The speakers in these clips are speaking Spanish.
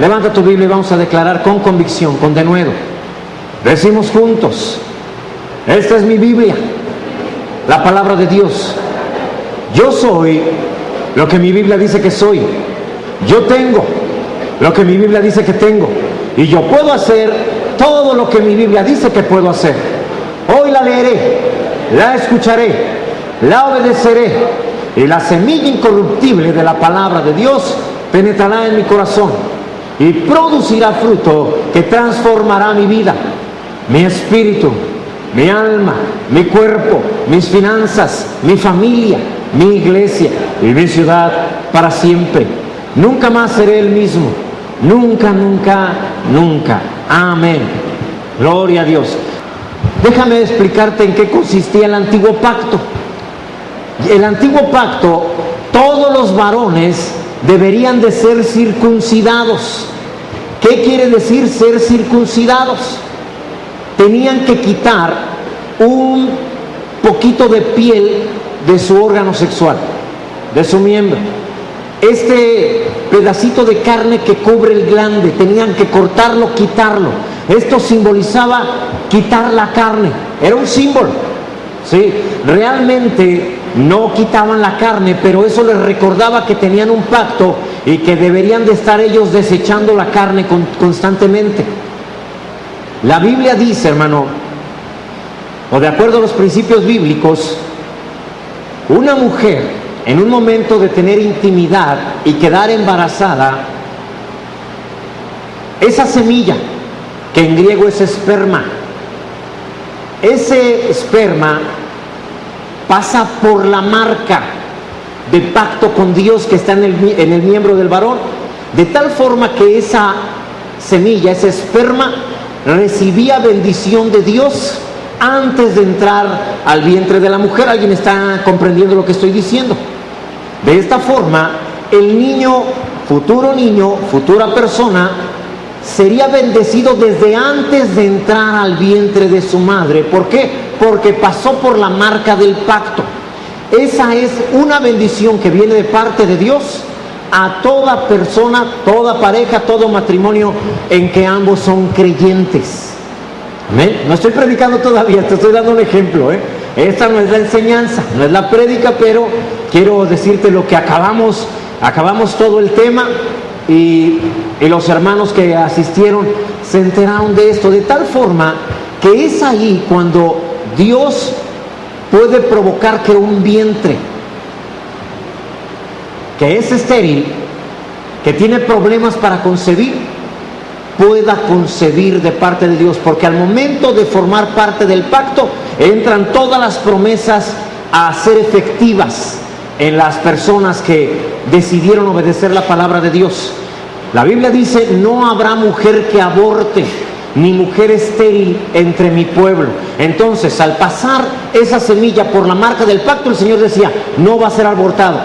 Levanta tu Biblia y vamos a declarar con convicción, con denuedo. Decimos juntos: esta es mi Biblia, la palabra de Dios. Yo soy lo que mi Biblia dice que soy. Yo tengo lo que mi Biblia dice que tengo. Y yo puedo hacer todo lo que mi Biblia dice que puedo hacer. Hoy la leeré, la escucharé, la obedeceré, y la semilla incorruptible de la palabra de Dios penetrará en mi corazón y producirá fruto que transformará mi vida, mi espíritu, mi alma, mi cuerpo, mis finanzas, mi familia, mi iglesia y mi ciudad para siempre. Nunca más seré el mismo. Nunca, nunca, nunca. Amén. Gloria a Dios. Déjame explicarte en qué consistía el antiguo pacto. El antiguo pacto, todos los varones deberían de ser circuncidados. ¿Qué quiere decir ser circuncidados? Tenían que quitar un poquito de piel de su órgano sexual, de su miembro. Este pedacito de carne que cubre el glande, tenían que cortarlo, quitarlo. Esto simbolizaba quitar la carne, era un símbolo, ¿sí? Realmente no quitaban la carne, pero eso les recordaba que tenían un pacto y que deberían de estar ellos desechando la carne constantemente. La Biblia dice, hermano, o de acuerdo a los principios bíblicos, una mujer en un momento de tener intimidad y quedar embarazada, esa semilla, que en griego es esperma, ese esperma pasa por la marca de pacto con Dios que está en el miembro del varón, de tal forma que esa semilla, ese esperma, recibía bendición de Dios antes de entrar al vientre de la mujer. ¿Alguien está comprendiendo lo que estoy diciendo? De esta forma, el niño, futura persona, sería bendecido desde antes de entrar al vientre de su madre. ¿Por qué? Porque pasó por la marca del pacto. Esa es una bendición que viene de parte de Dios a toda persona, toda pareja, todo matrimonio en que ambos son creyentes. ¿Amén? No estoy predicando todavía, te estoy dando un ejemplo, ¿eh? Esta no es la enseñanza, no es la prédica, pero quiero decirte lo que acabamos todo el tema y los hermanos que asistieron se enteraron de esto, de tal forma que es ahí cuando Dios puede provocar que un vientre que es estéril, que tiene problemas para concebir, pueda concebir de parte de Dios, porque al momento de formar parte del pacto entran todas las promesas a ser efectivas en las personas que decidieron obedecer la palabra de Dios. La Biblia dice: no habrá mujer que aborte, ni mujer estéril entre mi pueblo. Entonces, al pasar esa semilla por la marca del pacto, el Señor decía: no va a ser abortado.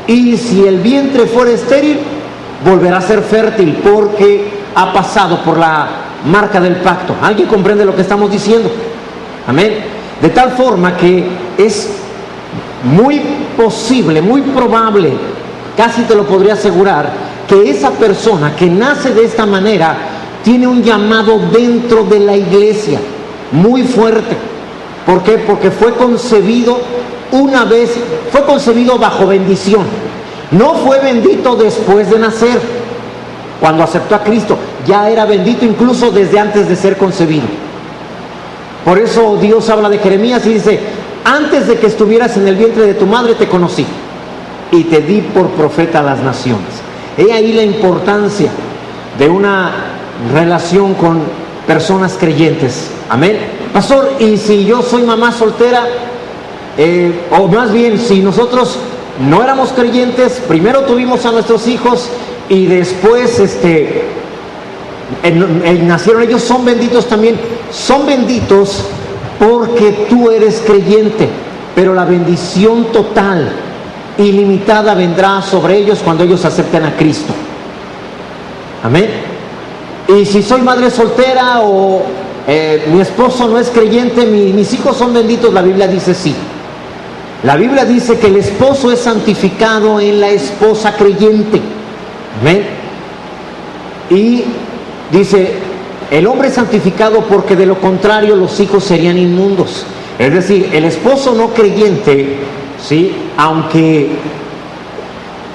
Y si el vientre fuera estéril, volverá a ser fértil, porque ha pasado por la marca del pacto. ¿Alguien comprende lo que estamos diciendo? Amén. De tal forma que es muy posible, muy probable, casi te lo podría asegurar, que esa persona que nace de esta manera tiene un llamado dentro de la iglesia muy fuerte. ¿Por qué? Porque fue concebido una vez, fue concebido bajo bendición. No fue bendito después de nacer. Cuando aceptó a Cristo, ya era bendito incluso desde antes de ser concebido. Por eso Dios habla de Jeremías y dice: antes de que estuvieras en el vientre de tu madre te conocí y te di por profeta a las naciones. He ahí la importancia de una relación con personas creyentes. Amén. Pastor, y si yo soy mamá soltera, o más bien, si nosotros no éramos creyentes, primero tuvimos a nuestros hijos y después nacieron ellos, ¿son benditos también? Son benditos porque tú eres creyente, pero la bendición total, ilimitada, vendrá sobre ellos cuando ellos acepten a Cristo. Amén. Y si soy madre soltera o mi esposo no es creyente, mis hijos son benditos, la Biblia dice sí. La Biblia dice que el esposo es santificado en la esposa creyente. Amén. Y dice, el hombre es santificado porque de lo contrario los hijos serían inmundos. Es decir, el esposo no creyente, ¿sí?, aunque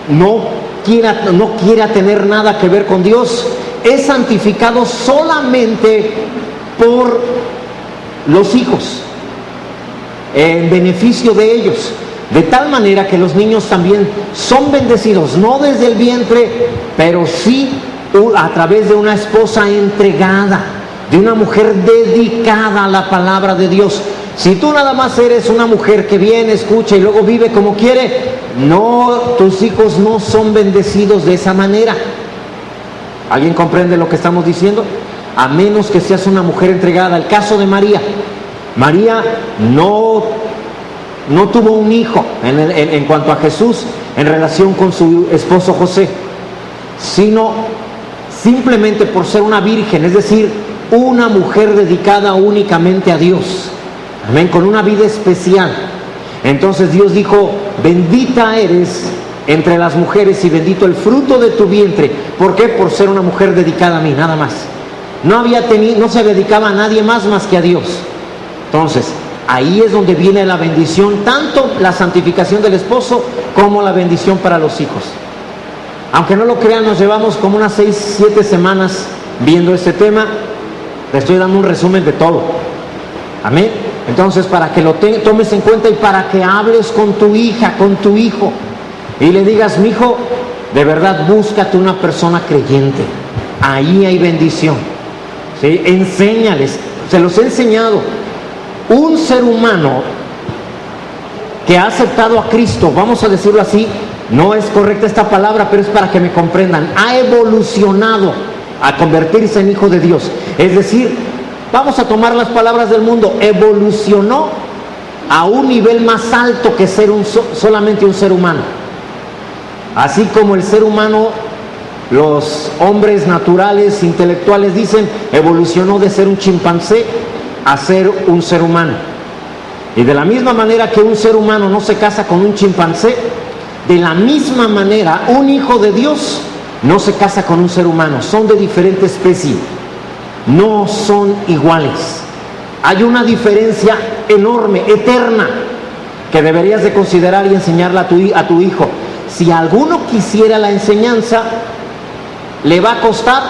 no quiera tener nada que ver con Dios, es santificado solamente por los hijos, en beneficio de ellos, de tal manera que los niños también son bendecidos, no desde el vientre, pero sí a través de una esposa entregada, de una mujer dedicada a la palabra de Dios. Si tú nada más eres una mujer que viene, escucha y luego vive como quiere, no, tus hijos no son bendecidos de esa manera. ¿Alguien comprende lo que estamos diciendo? A menos que seas una mujer entregada. El caso de María. María no tuvo un hijo en cuanto a Jesús en relación con su esposo José, sino simplemente por ser una virgen, es decir, una mujer dedicada únicamente a Dios. Amén, con una vida especial. Entonces Dios dijo, bendita eres entre las mujeres y bendito el fruto de tu vientre. ¿Por qué? Por ser una mujer dedicada a mí, nada más. No se dedicaba a nadie más que a Dios. Entonces, ahí es donde viene la bendición, tanto la santificación del esposo como la bendición para los hijos. Aunque no lo crean, nos llevamos como unas 6-7 semanas viendo este tema. Te estoy dando un resumen de todo. Amén. Entonces, para que lo tomes en cuenta y para que hables con tu hija, con tu hijo, y le digas, mi hijo, de verdad búscate una persona creyente. Ahí hay bendición. ¿Sí? Enséñales. Se los he enseñado. Un ser humano que ha aceptado a Cristo, vamos a decirlo así, no es correcta esta palabra, pero es para que me comprendan, ha evolucionado a convertirse en hijo de Dios. Es decir, vamos a tomar las palabras del mundo, evolucionó a un nivel más alto que ser solamente un ser humano. Así como el ser humano, los hombres naturales, intelectuales dicen, evolucionó de ser un chimpancé a ser un ser humano. Y de la misma manera que un ser humano no se casa con un chimpancé, de la misma manera un hijo de Dios no se casa con un ser humano. Son de diferente especie, no son iguales. Hay una diferencia enorme, eterna, que deberías de considerar y enseñarla a tu hijo. Si alguno quisiera la enseñanza, le va a costar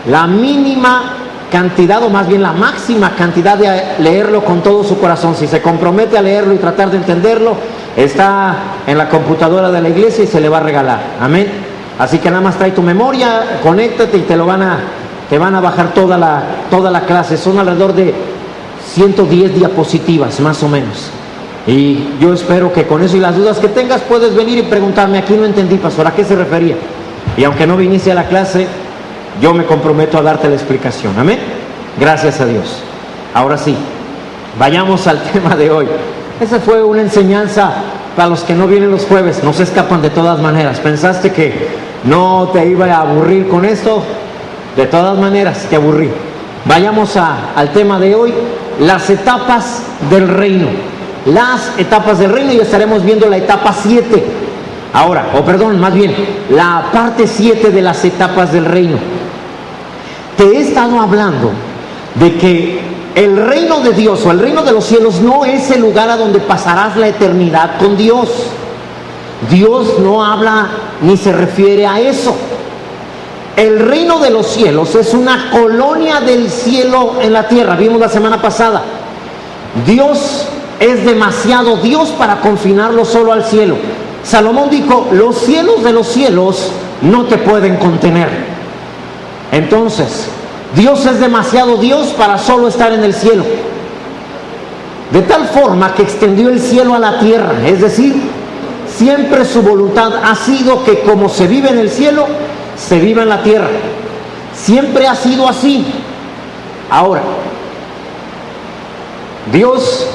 la mínima cantidad, o más bien la máxima cantidad, de leerlo con todo su corazón. Si se compromete a leerlo y tratar de entenderlo, está en la computadora de la iglesia y se le va a regalar. Amén. Así que nada más trae tu memoria, conéctate y te van a bajar toda la clase. Son alrededor de 110 diapositivas más o menos. Y yo espero que con eso y las dudas que tengas puedes venir y preguntarme, aquí no entendí, pastor, ¿a qué se refería? Y aunque no viniste a la clase, yo me comprometo a darte la explicación. Amén. Gracias a Dios. Ahora sí, vayamos al tema de hoy. Esa fue una enseñanza para los que no vienen los jueves, no se escapan de todas maneras. ¿Pensaste que no te iba a aburrir con esto? De todas maneras te aburrí. Vayamos al tema de hoy, las etapas del reino. Las etapas del reino, y estaremos viendo la etapa 7. Ahora, más bien, la parte 7 de las etapas del reino. Te he estado hablando de que el reino de Dios o el reino de los cielos no es el lugar a donde pasarás la eternidad con Dios. Dios no habla ni se refiere a eso. El reino de los cielos es una colonia del cielo en la tierra. Vimos la semana pasada. Dios es demasiado Dios para confinarlo solo al cielo. Salomón dijo, los cielos de los cielos no te pueden contener. Entonces, Dios es demasiado Dios para solo estar en el cielo. De tal forma que extendió el cielo a la tierra. Es decir, siempre su voluntad ha sido que como se vive en el cielo, se viva en la tierra. Siempre ha sido así. Ahora, Dios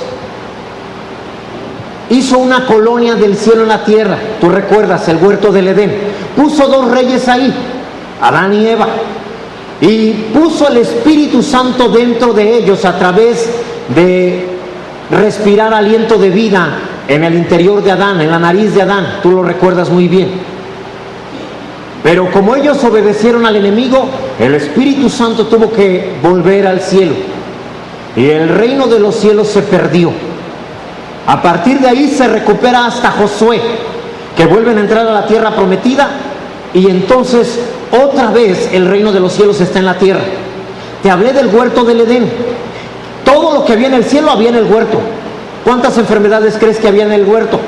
hizo una colonia del cielo en la tierra. Tú recuerdas el huerto del Edén. Puso 2 reyes ahí, Adán y Eva. Y puso el Espíritu Santo dentro de ellos a través de respirar aliento de vida en el interior de Adán, en la nariz de Adán. Tú lo recuerdas muy bien. Pero como ellos obedecieron al enemigo, el Espíritu Santo tuvo que volver al cielo. Y el reino de los cielos se perdió. A partir de ahí se recupera hasta Josué, que vuelven a entrar a la tierra prometida. Y entonces otra vez el reino de los cielos está en la tierra. Te hablé del huerto del Edén. Todo lo que había en el cielo había en el huerto. ¿Cuántas enfermedades crees que había en el huerto?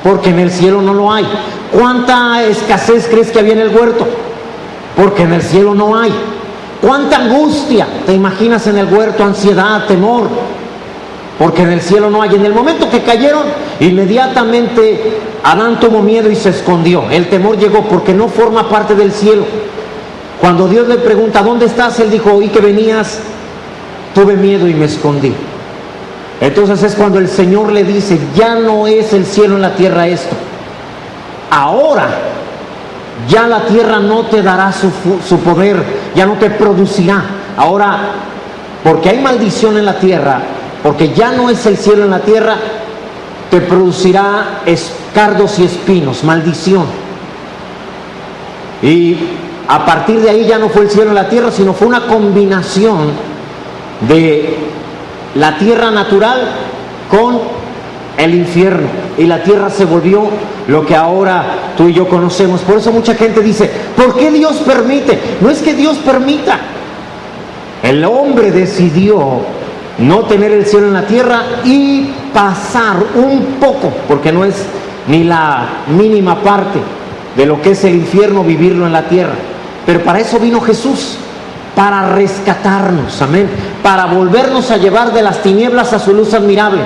Porque en el cielo no lo hay. ¿Cuánta escasez crees que había en el huerto? Porque en el cielo no hay. ¿Cuánta angustia te imaginas en el huerto? Ansiedad, temor. Porque en el cielo no hay. En el momento que cayeron, inmediatamente Adán tomó miedo y se escondió. El temor llegó porque no forma parte del cielo. Cuando Dios le pregunta, ¿dónde estás? Él dijo, oí que venías, tuve miedo y me escondí. Entonces es cuando el Señor le dice, ya no es el cielo en la tierra esto. Ahora ya la tierra no te dará su poder, ya no te producirá. Ahora, porque hay maldición en la tierra, porque ya no es el cielo en la tierra, te producirá cardos y espinos, maldición. Y a partir de ahí ya no fue el cielo en la tierra, sino fue una combinación de la tierra natural con el infierno, y la tierra se volvió lo que ahora tú y yo conocemos. Por eso mucha gente dice, ¿por qué Dios permite? No es que Dios permita. El hombre decidió no tener el cielo en la tierra y pasar un poco, porque no es ni la mínima parte de lo que es el infierno, vivirlo en la tierra. Pero para eso vino Jesús, para rescatarnos, amén, para volvernos a llevar de las tinieblas a su luz admirable,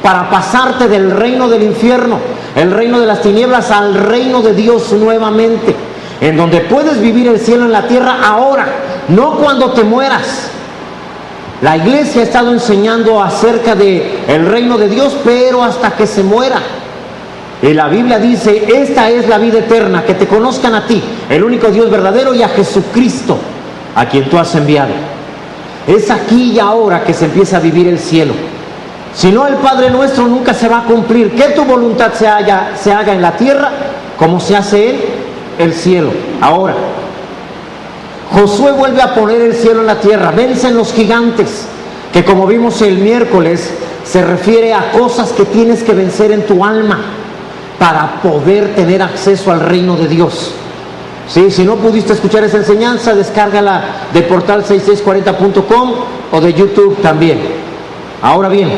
para pasarte del reino del infierno, el reino de las tinieblas, al reino de Dios nuevamente, en donde puedes vivir el cielo en la tierra ahora, no cuando te mueras. La iglesia ha estado enseñando acerca del reino de Dios, pero hasta que se muera. Y la Biblia dice, esta es la vida eterna, que te conozcan a ti, el único Dios verdadero, y a Jesucristo, a quien tú has enviado. Es aquí y ahora que se empieza a vivir el cielo. Si no, el Padre Nuestro nunca se va a cumplir. Que tu voluntad se haga en la tierra como se hace en el cielo. Ahora, Josué vuelve a poner el cielo en la tierra. Vencen los gigantes, que como vimos el miércoles, se refiere a cosas que tienes que vencer en tu alma para poder tener acceso al reino de Dios. ¿Sí? Si no pudiste escuchar esa enseñanza, descárgala de portal6640.com o de YouTube también. Ahora bien,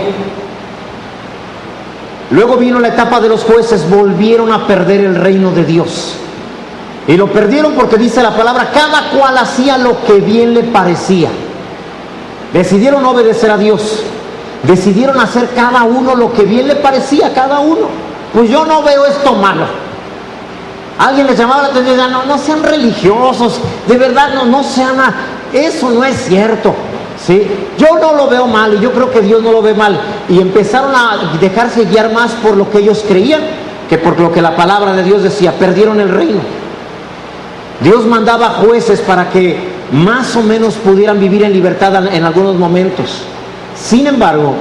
luego vino la etapa de los jueces, volvieron a perder el reino de Dios. Y lo perdieron porque dice la palabra, cada cual hacía lo que bien le parecía. Decidieron obedecer a Dios, decidieron hacer cada uno lo que bien le parecía a cada uno. Pues yo no veo esto malo. Alguien les llamaba la atención y decía, no sean religiosos, de verdad no sean, eso no es cierto. ¿Sí? Yo no lo veo mal y yo creo que Dios no lo ve mal, y empezaron a dejarse guiar más por lo que ellos creían que por lo que la palabra de Dios decía. Perdieron el reino. Dios mandaba jueces para que más o menos pudieran vivir en libertad en algunos momentos. Sin embargo,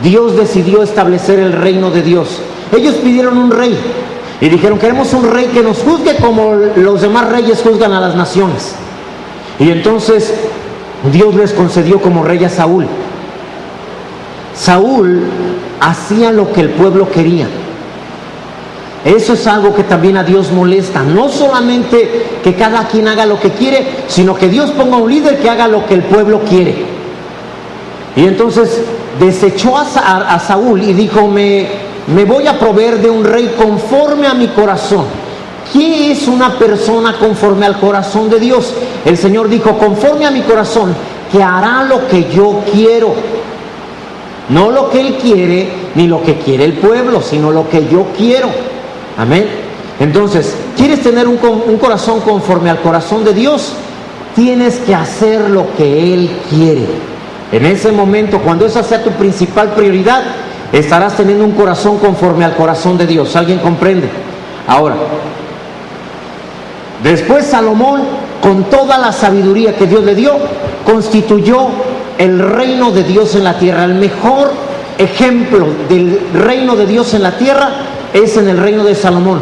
Dios decidió establecer el reino de Dios. Ellos pidieron un rey y dijeron, queremos un rey que nos juzgue como los demás reyes juzgan a las naciones. Y entonces Dios les concedió como rey a Saúl. Saúl hacía lo que el pueblo quería. Eso es algo que también a Dios molesta. No solamente que cada quien haga lo que quiere, sino que Dios ponga un líder que haga lo que el pueblo quiere. Y entonces desechó a Saúl y dijo, me voy a proveer de un rey conforme a mi corazón. ¿Qué es una persona conforme al corazón de Dios? El Señor dijo, conforme a mi corazón, que hará lo que yo quiero. No lo que Él quiere, ni lo que quiere el pueblo, sino lo que yo quiero. Amén. Entonces, ¿quieres tener un corazón conforme al corazón de Dios? Tienes que hacer lo que Él quiere. En ese momento, cuando esa sea tu principal prioridad, estarás teniendo un corazón conforme al corazón de Dios. ¿Alguien comprende? Ahora, después Salomón, con toda la sabiduría que Dios le dio, constituyó el reino de Dios en la tierra. El mejor ejemplo del reino de Dios en la tierra es en el reino de Salomón.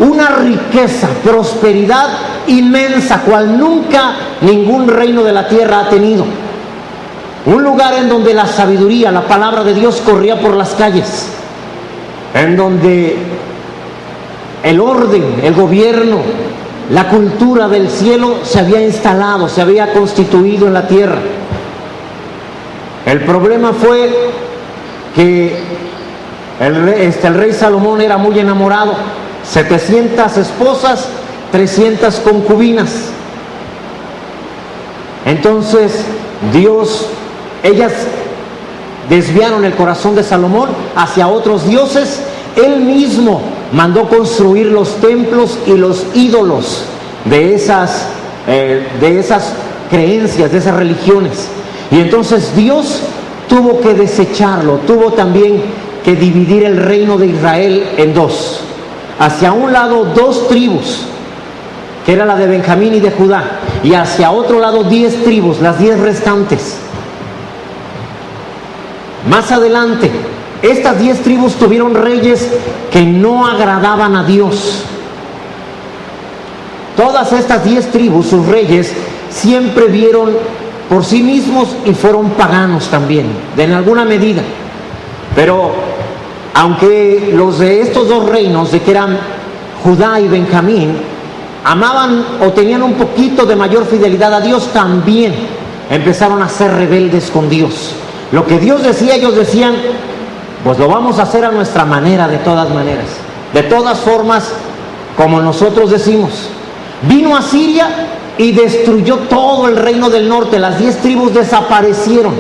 una riqueza, prosperidad inmensa, cual nunca ningún reino de la tierra ha tenido. Un lugar en donde la sabiduría, la palabra de Dios corría por las calles, en donde el orden, el gobierno, la cultura del cielo se había instalado, se había constituido en la tierra. El problema fue que el rey Salomón era muy enamorado, 700 esposas, 300 concubinas. Entonces ellas desviaron el corazón de Salomón hacia otros dioses. Él mismo mandó construir los templos y los ídolos de esas creencias, de esas religiones. Y entonces Dios tuvo que desecharlo, tuvo también que dividir el reino de Israel en dos. Hacia un lado 2 tribus, que era la de Benjamín y de Judá, y hacia otro lado 10 tribus, las 10 restantes. Más adelante, estas 10 tribus tuvieron reyes que no agradaban a Dios. Todas estas 10 tribus, sus reyes, siempre vieron por sí mismos y fueron paganos también, en alguna medida. Pero aunque los de estos 2 reinos, de que eran Judá y Benjamín, amaban o tenían un poquito de mayor fidelidad a Dios, también empezaron a ser rebeldes con Dios. Lo que Dios decía, ellos decían, pues lo vamos a hacer a nuestra manera, de todas maneras, de todas formas, como nosotros decimos. Vino a Siria y destruyó todo el reino del norte. Las 10 tribus desaparecieron.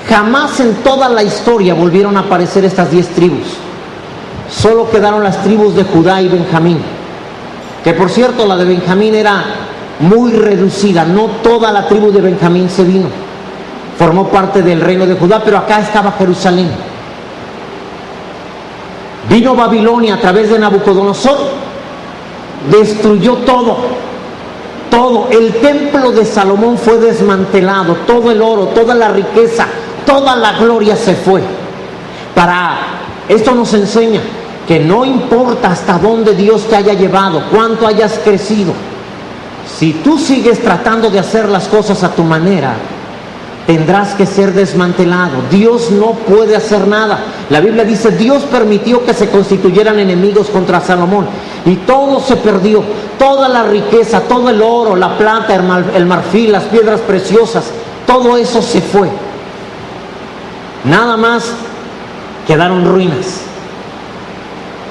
Jamás en toda la historia volvieron a aparecer estas 10 tribus. Solo quedaron las tribus de Judá y Benjamín, que por cierto la de Benjamín era muy reducida. No toda la tribu de Benjamín se vino, formó parte del reino de Judá, pero acá estaba Jerusalén. Vino Babilonia a través de Nabucodonosor, destruyó todo. El templo de Salomón fue desmantelado, todo el oro, toda la riqueza, toda la gloria se fue. Esto nos enseña que no importa hasta dónde Dios te haya llevado, cuánto hayas crecido, si tú sigues tratando de hacer las cosas a tu manera, tendrás que ser desmantelado. Dios no puede hacer nada. La Biblia dice, Dios permitió que se constituyeran enemigos contra Salomón y todo se perdió, toda la riqueza, todo el oro, la plata, el marfil, las piedras preciosas, todo eso se fue. Nada más quedaron ruinas.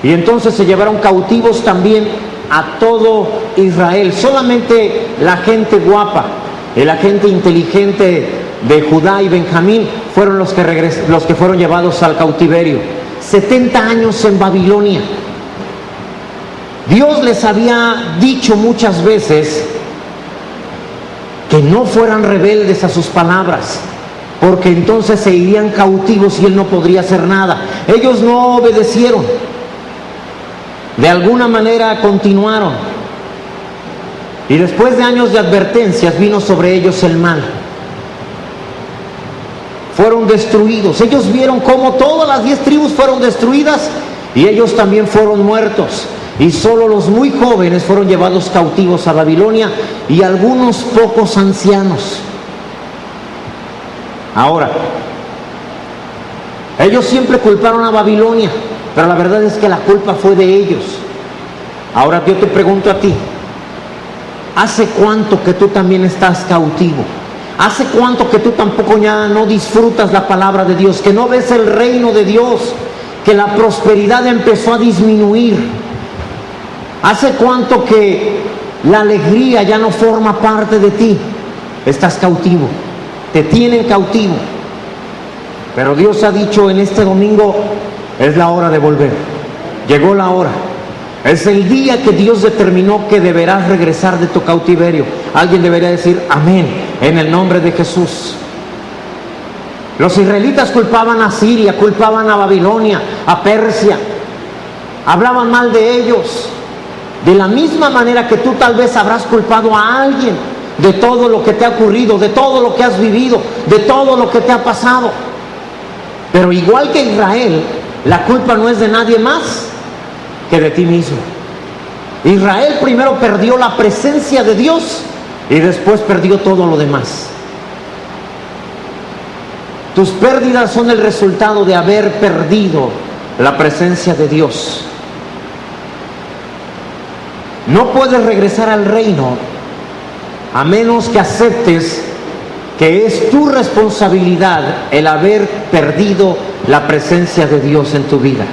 Y entonces se llevaron cautivos también a todo Israel. Solamente la gente guapa y la gente inteligente de Judá y Benjamín fueron los que fueron llevados al cautiverio. 70 años en Babilonia. Dios les había dicho muchas veces que no fueran rebeldes a sus palabras, porque entonces se irían cautivos y Él no podría hacer nada. Ellos no obedecieron. De alguna manera continuaron. Y después de años de advertencias vino sobre ellos el mal. Fueron destruidos. Ellos vieron cómo todas las 10 tribus fueron destruidas y ellos también fueron muertos. Y solo los muy jóvenes fueron llevados cautivos a Babilonia y algunos pocos ancianos. Ahora, ellos siempre culparon a Babilonia, pero la verdad es que la culpa fue de ellos. Ahora yo te pregunto a ti, ¿hace cuánto que tú también estás cautivo? ¿Hace cuánto que tú tampoco ya no disfrutas la palabra de Dios, que no ves el reino de Dios, que la prosperidad empezó a disminuir? ¿Hace cuánto que la alegría ya no forma parte de ti? Estás cautivo, te tienen cautivo. Pero Dios ha dicho en este domingo, es la hora de volver. Llegó la hora. Es el día que Dios determinó que deberás regresar de tu cautiverio. Alguien debería decir amén en el nombre de Jesús. Los israelitas culpaban a Siria, culpaban a Babilonia, a Persia. Hablaban mal de ellos. De la misma manera que tú tal vez habrás culpado a alguien de todo lo que te ha ocurrido, de todo lo que has vivido, de todo lo que te ha pasado. Pero igual que Israel, la culpa no es de nadie más que de ti mismo. Israel primero perdió la presencia de Dios y después perdió todo lo demás. Tus pérdidas son el resultado de haber perdido la presencia de Dios. No puedes regresar al reino a menos que aceptes que es tu responsabilidad el haber perdido la presencia de Dios en tu vida.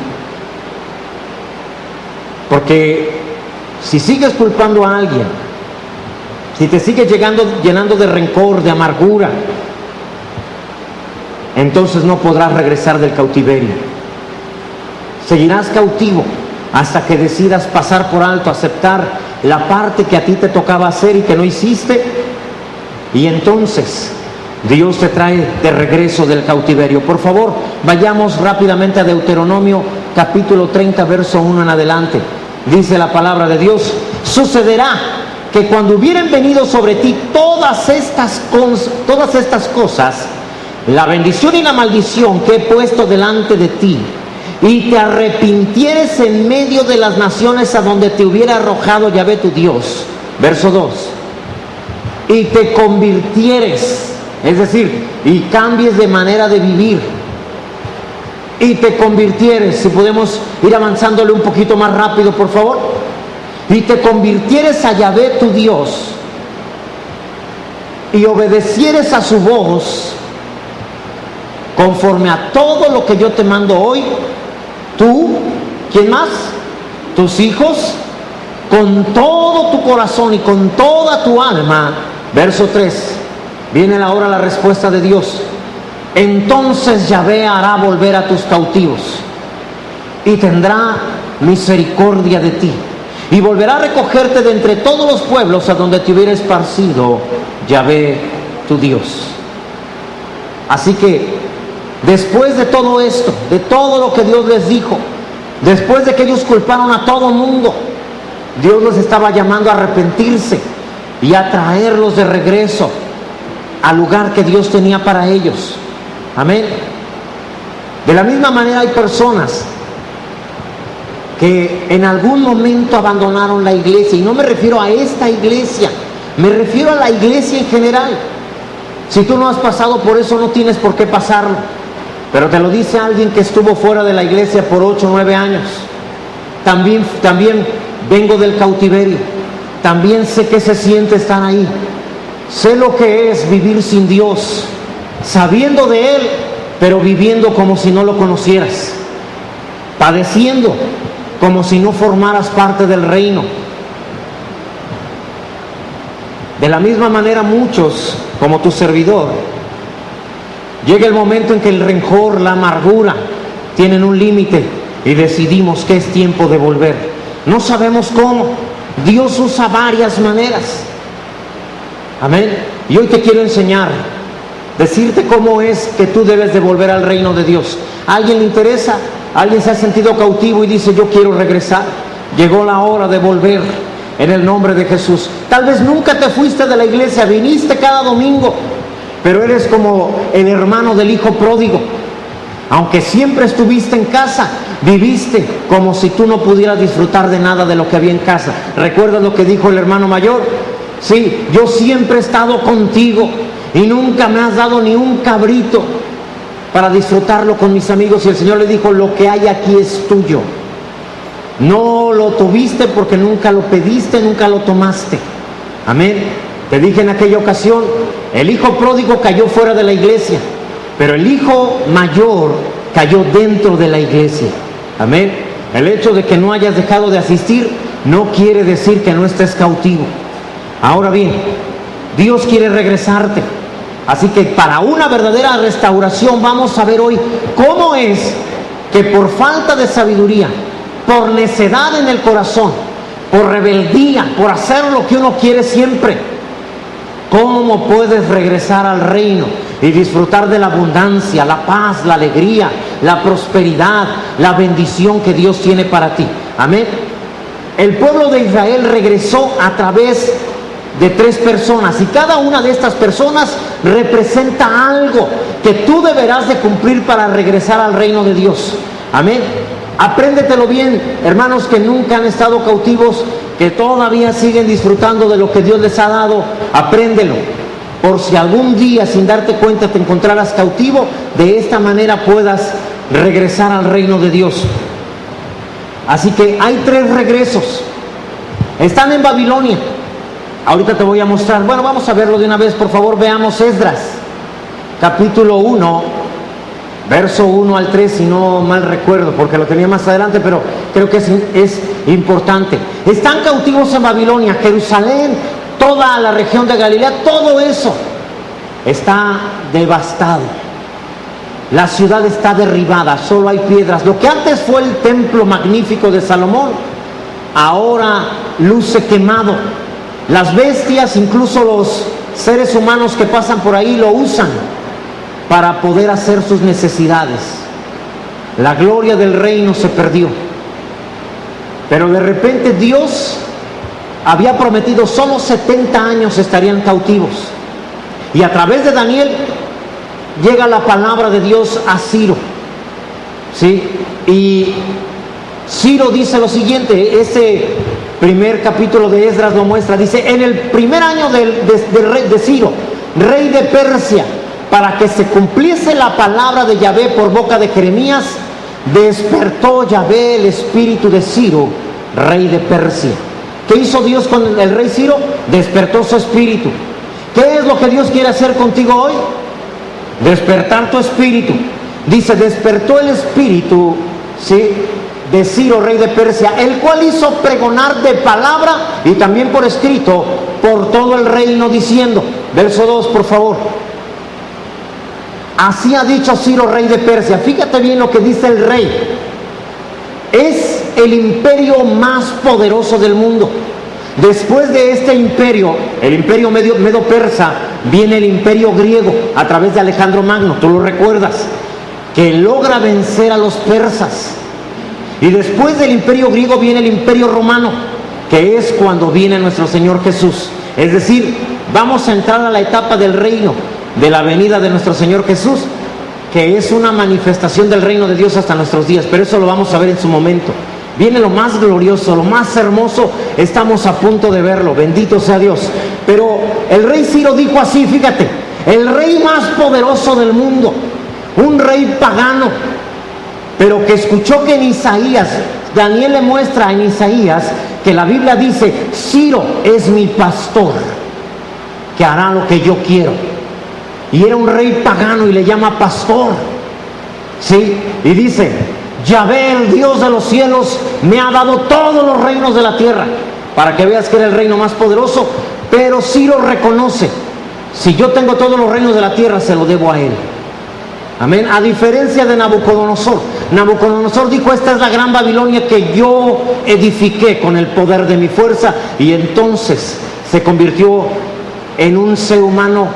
Porque si sigues culpando a alguien, si te sigues llenando de rencor, de amargura, entonces no podrás regresar del cautiverio. Seguirás cautivo hasta que decidas pasar por alto, aceptar la parte que a ti te tocaba hacer y que no hiciste, y entonces Dios te trae de regreso del cautiverio. Por favor, vayamos rápidamente a Deuteronomio capítulo 30, verso 1 en adelante. Dice la palabra de Dios: sucederá que cuando hubieren venido sobre ti todas estas cosas, la bendición y la maldición que he puesto delante de ti, y te arrepintieres en medio de las naciones a donde te hubiera arrojado Yahvé tu Dios, verso 2, y te convirtieres, es decir, y cambies de manera de vivir, y te convirtieres, si podemos ir avanzándole un poquito más rápido, por favor, y te convirtieres a Yahvé tu Dios, y obedecieres a su voz, conforme a todo lo que yo te mando hoy, tú, ¿quién más? Tus hijos, con todo tu corazón y con toda tu alma. Verso 3, viene ahora la respuesta de Dios: entonces Yahvé hará volver a tus cautivos y tendrá misericordia de ti, y volverá a recogerte de entre todos los pueblos a donde te hubiera esparcido Yahvé tu Dios. Así que después de todo esto, de todo lo que Dios les dijo, después de que ellos culparon a todo el mundo, Dios los estaba llamando a arrepentirse y a traerlos de regreso al lugar que Dios tenía para ellos. Amén. De la misma manera hay personas que en algún momento abandonaron la iglesia, y no me refiero a esta iglesia, me refiero a la iglesia en general. Si tú no has pasado por eso, no tienes por qué pasarlo. Pero te lo dice alguien que estuvo fuera de la iglesia por 8 o 9 años. También vengo del cautiverio. También sé que se siente estar ahí. Sé lo que es vivir sin Dios, sabiendo de Él, pero viviendo como si no lo conocieras, padeciendo como si no formaras parte del reino. De la misma manera, muchos, como tu servidor, llega el momento en que el rencor, la amargura tienen un límite y decidimos que es tiempo de volver. No sabemos cómo. Dios usa varias maneras. Amén. Y hoy te quiero enseñar, decirte cómo es que tú debes de volver al reino de Dios. ¿A alguien le interesa? ¿Alguien se ha sentido cautivo y dice yo quiero regresar? Llegó la hora de volver en el nombre de Jesús. Tal vez nunca te fuiste de la iglesia, viniste cada domingo, pero eres como el hermano del hijo pródigo. Aunque siempre estuviste en casa, viviste como si tú no pudieras disfrutar de nada de lo que había en casa. ¿Recuerdas lo que dijo el hermano mayor? Sí, yo siempre he estado contigo y nunca me has dado ni un cabrito para disfrutarlo con mis amigos. Y el Señor le dijo: lo que hay aquí es tuyo. No lo tuviste porque nunca lo pediste, nunca lo tomaste. Amén. Te dije en aquella ocasión, el hijo pródigo cayó fuera de la iglesia, pero el hijo mayor cayó dentro de la iglesia. Amén. El hecho de que no hayas dejado de asistir no quiere decir que no estés cautivo. Ahora bien, Dios quiere regresarte. Así que para una verdadera restauración vamos a ver hoy cómo es que por falta de sabiduría, por necedad en el corazón, por rebeldía, por hacer lo que uno quiere siempre, ¿cómo puedes regresar al reino y disfrutar de la abundancia, la paz, la alegría, la prosperidad, la bendición que Dios tiene para ti? Amén. El pueblo de Israel regresó a través de 3 personas, y cada una de estas personas representa algo que tú deberás de cumplir para regresar al reino de Dios. Amén. Apréndetelo bien, hermanos que nunca han estado cautivos. que todavía siguen disfrutando de lo que Dios les ha dado, apréndelo. Por si algún día sin darte cuenta te encontraras cautivo, de esta manera puedas regresar al reino de Dios. Así que hay 3 regresos. Están en Babilonia. Ahorita te voy a mostrar. Bueno, vamos a verlo de una vez, por favor. Veamos Esdras, capítulo 1, verso 1 al 3, si no mal recuerdo, porque lo tenía más adelante, pero creo que es importante. Están cautivos en Babilonia, Jerusalén, toda la región de Galilea, todo eso está devastado. La ciudad está derribada, solo hay piedras. Lo que antes fue el templo magnífico de Salomón, ahora luce quemado. Las bestias, incluso los seres humanos que pasan por ahí, lo usan para poder hacer sus necesidades. La gloria del reino se perdió. Pero de repente Dios había prometido solo 70 años estarían cautivos. Y a través de Daniel llega la palabra de Dios a Ciro. ¿Sí? Y Ciro dice lo siguiente, ese primer capítulo de Esdras lo muestra, dice: en el primer año de Ciro, rey de Persia, para que se cumpliese la palabra de Yahvé por boca de Jeremías, despertó Yahvé el espíritu de Ciro, rey de Persia. ¿Qué hizo Dios con el rey Ciro? Despertó su espíritu. ¿Qué es lo que Dios quiere hacer contigo hoy? Despertar tu espíritu. Dice: despertó el espíritu, ¿sí?, de Ciro, rey de Persia, el cual hizo pregonar de palabra y también por escrito por todo el reino, diciendo, verso 2, por favor: así ha dicho Ciro, rey de Persia. Fíjate bien lo que dice el rey. Es el imperio más poderoso del mundo. Después de este imperio, el imperio medo-persa, viene el imperio griego a través de Alejandro Magno, tú lo recuerdas, que logra vencer a los persas. Y después del imperio griego viene el imperio romano, que es cuando viene nuestro Señor Jesús. Es decir, vamos a entrar a la etapa del reino, de la venida de nuestro Señor Jesús, que es una manifestación del reino de Dios hasta nuestros días, pero eso lo vamos a ver en su momento. Viene lo más glorioso, lo más hermoso, estamos a punto de verlo, bendito sea Dios. Pero el rey Ciro dijo así, fíjate, el rey más poderoso del mundo, un rey pagano, pero que escuchó que en Isaías, Daniel le muestra en Isaías que la Biblia dice: Ciro es mi pastor, que hará lo que yo quiero. Y era un rey pagano y le llama pastor, ¿sí? Y dice: Yahvé, el Dios de los cielos, me ha dado todos los reinos de la tierra, para que veas que era el reino más poderoso. Pero Ciro reconoce: si yo tengo todos los reinos de la tierra, se lo debo a él. Amén. A diferencia de Nabucodonosor. Nabucodonosor dijo: esta es la gran Babilonia que yo edifiqué con el poder de mi fuerza. Y entonces se convirtió en un ser humano,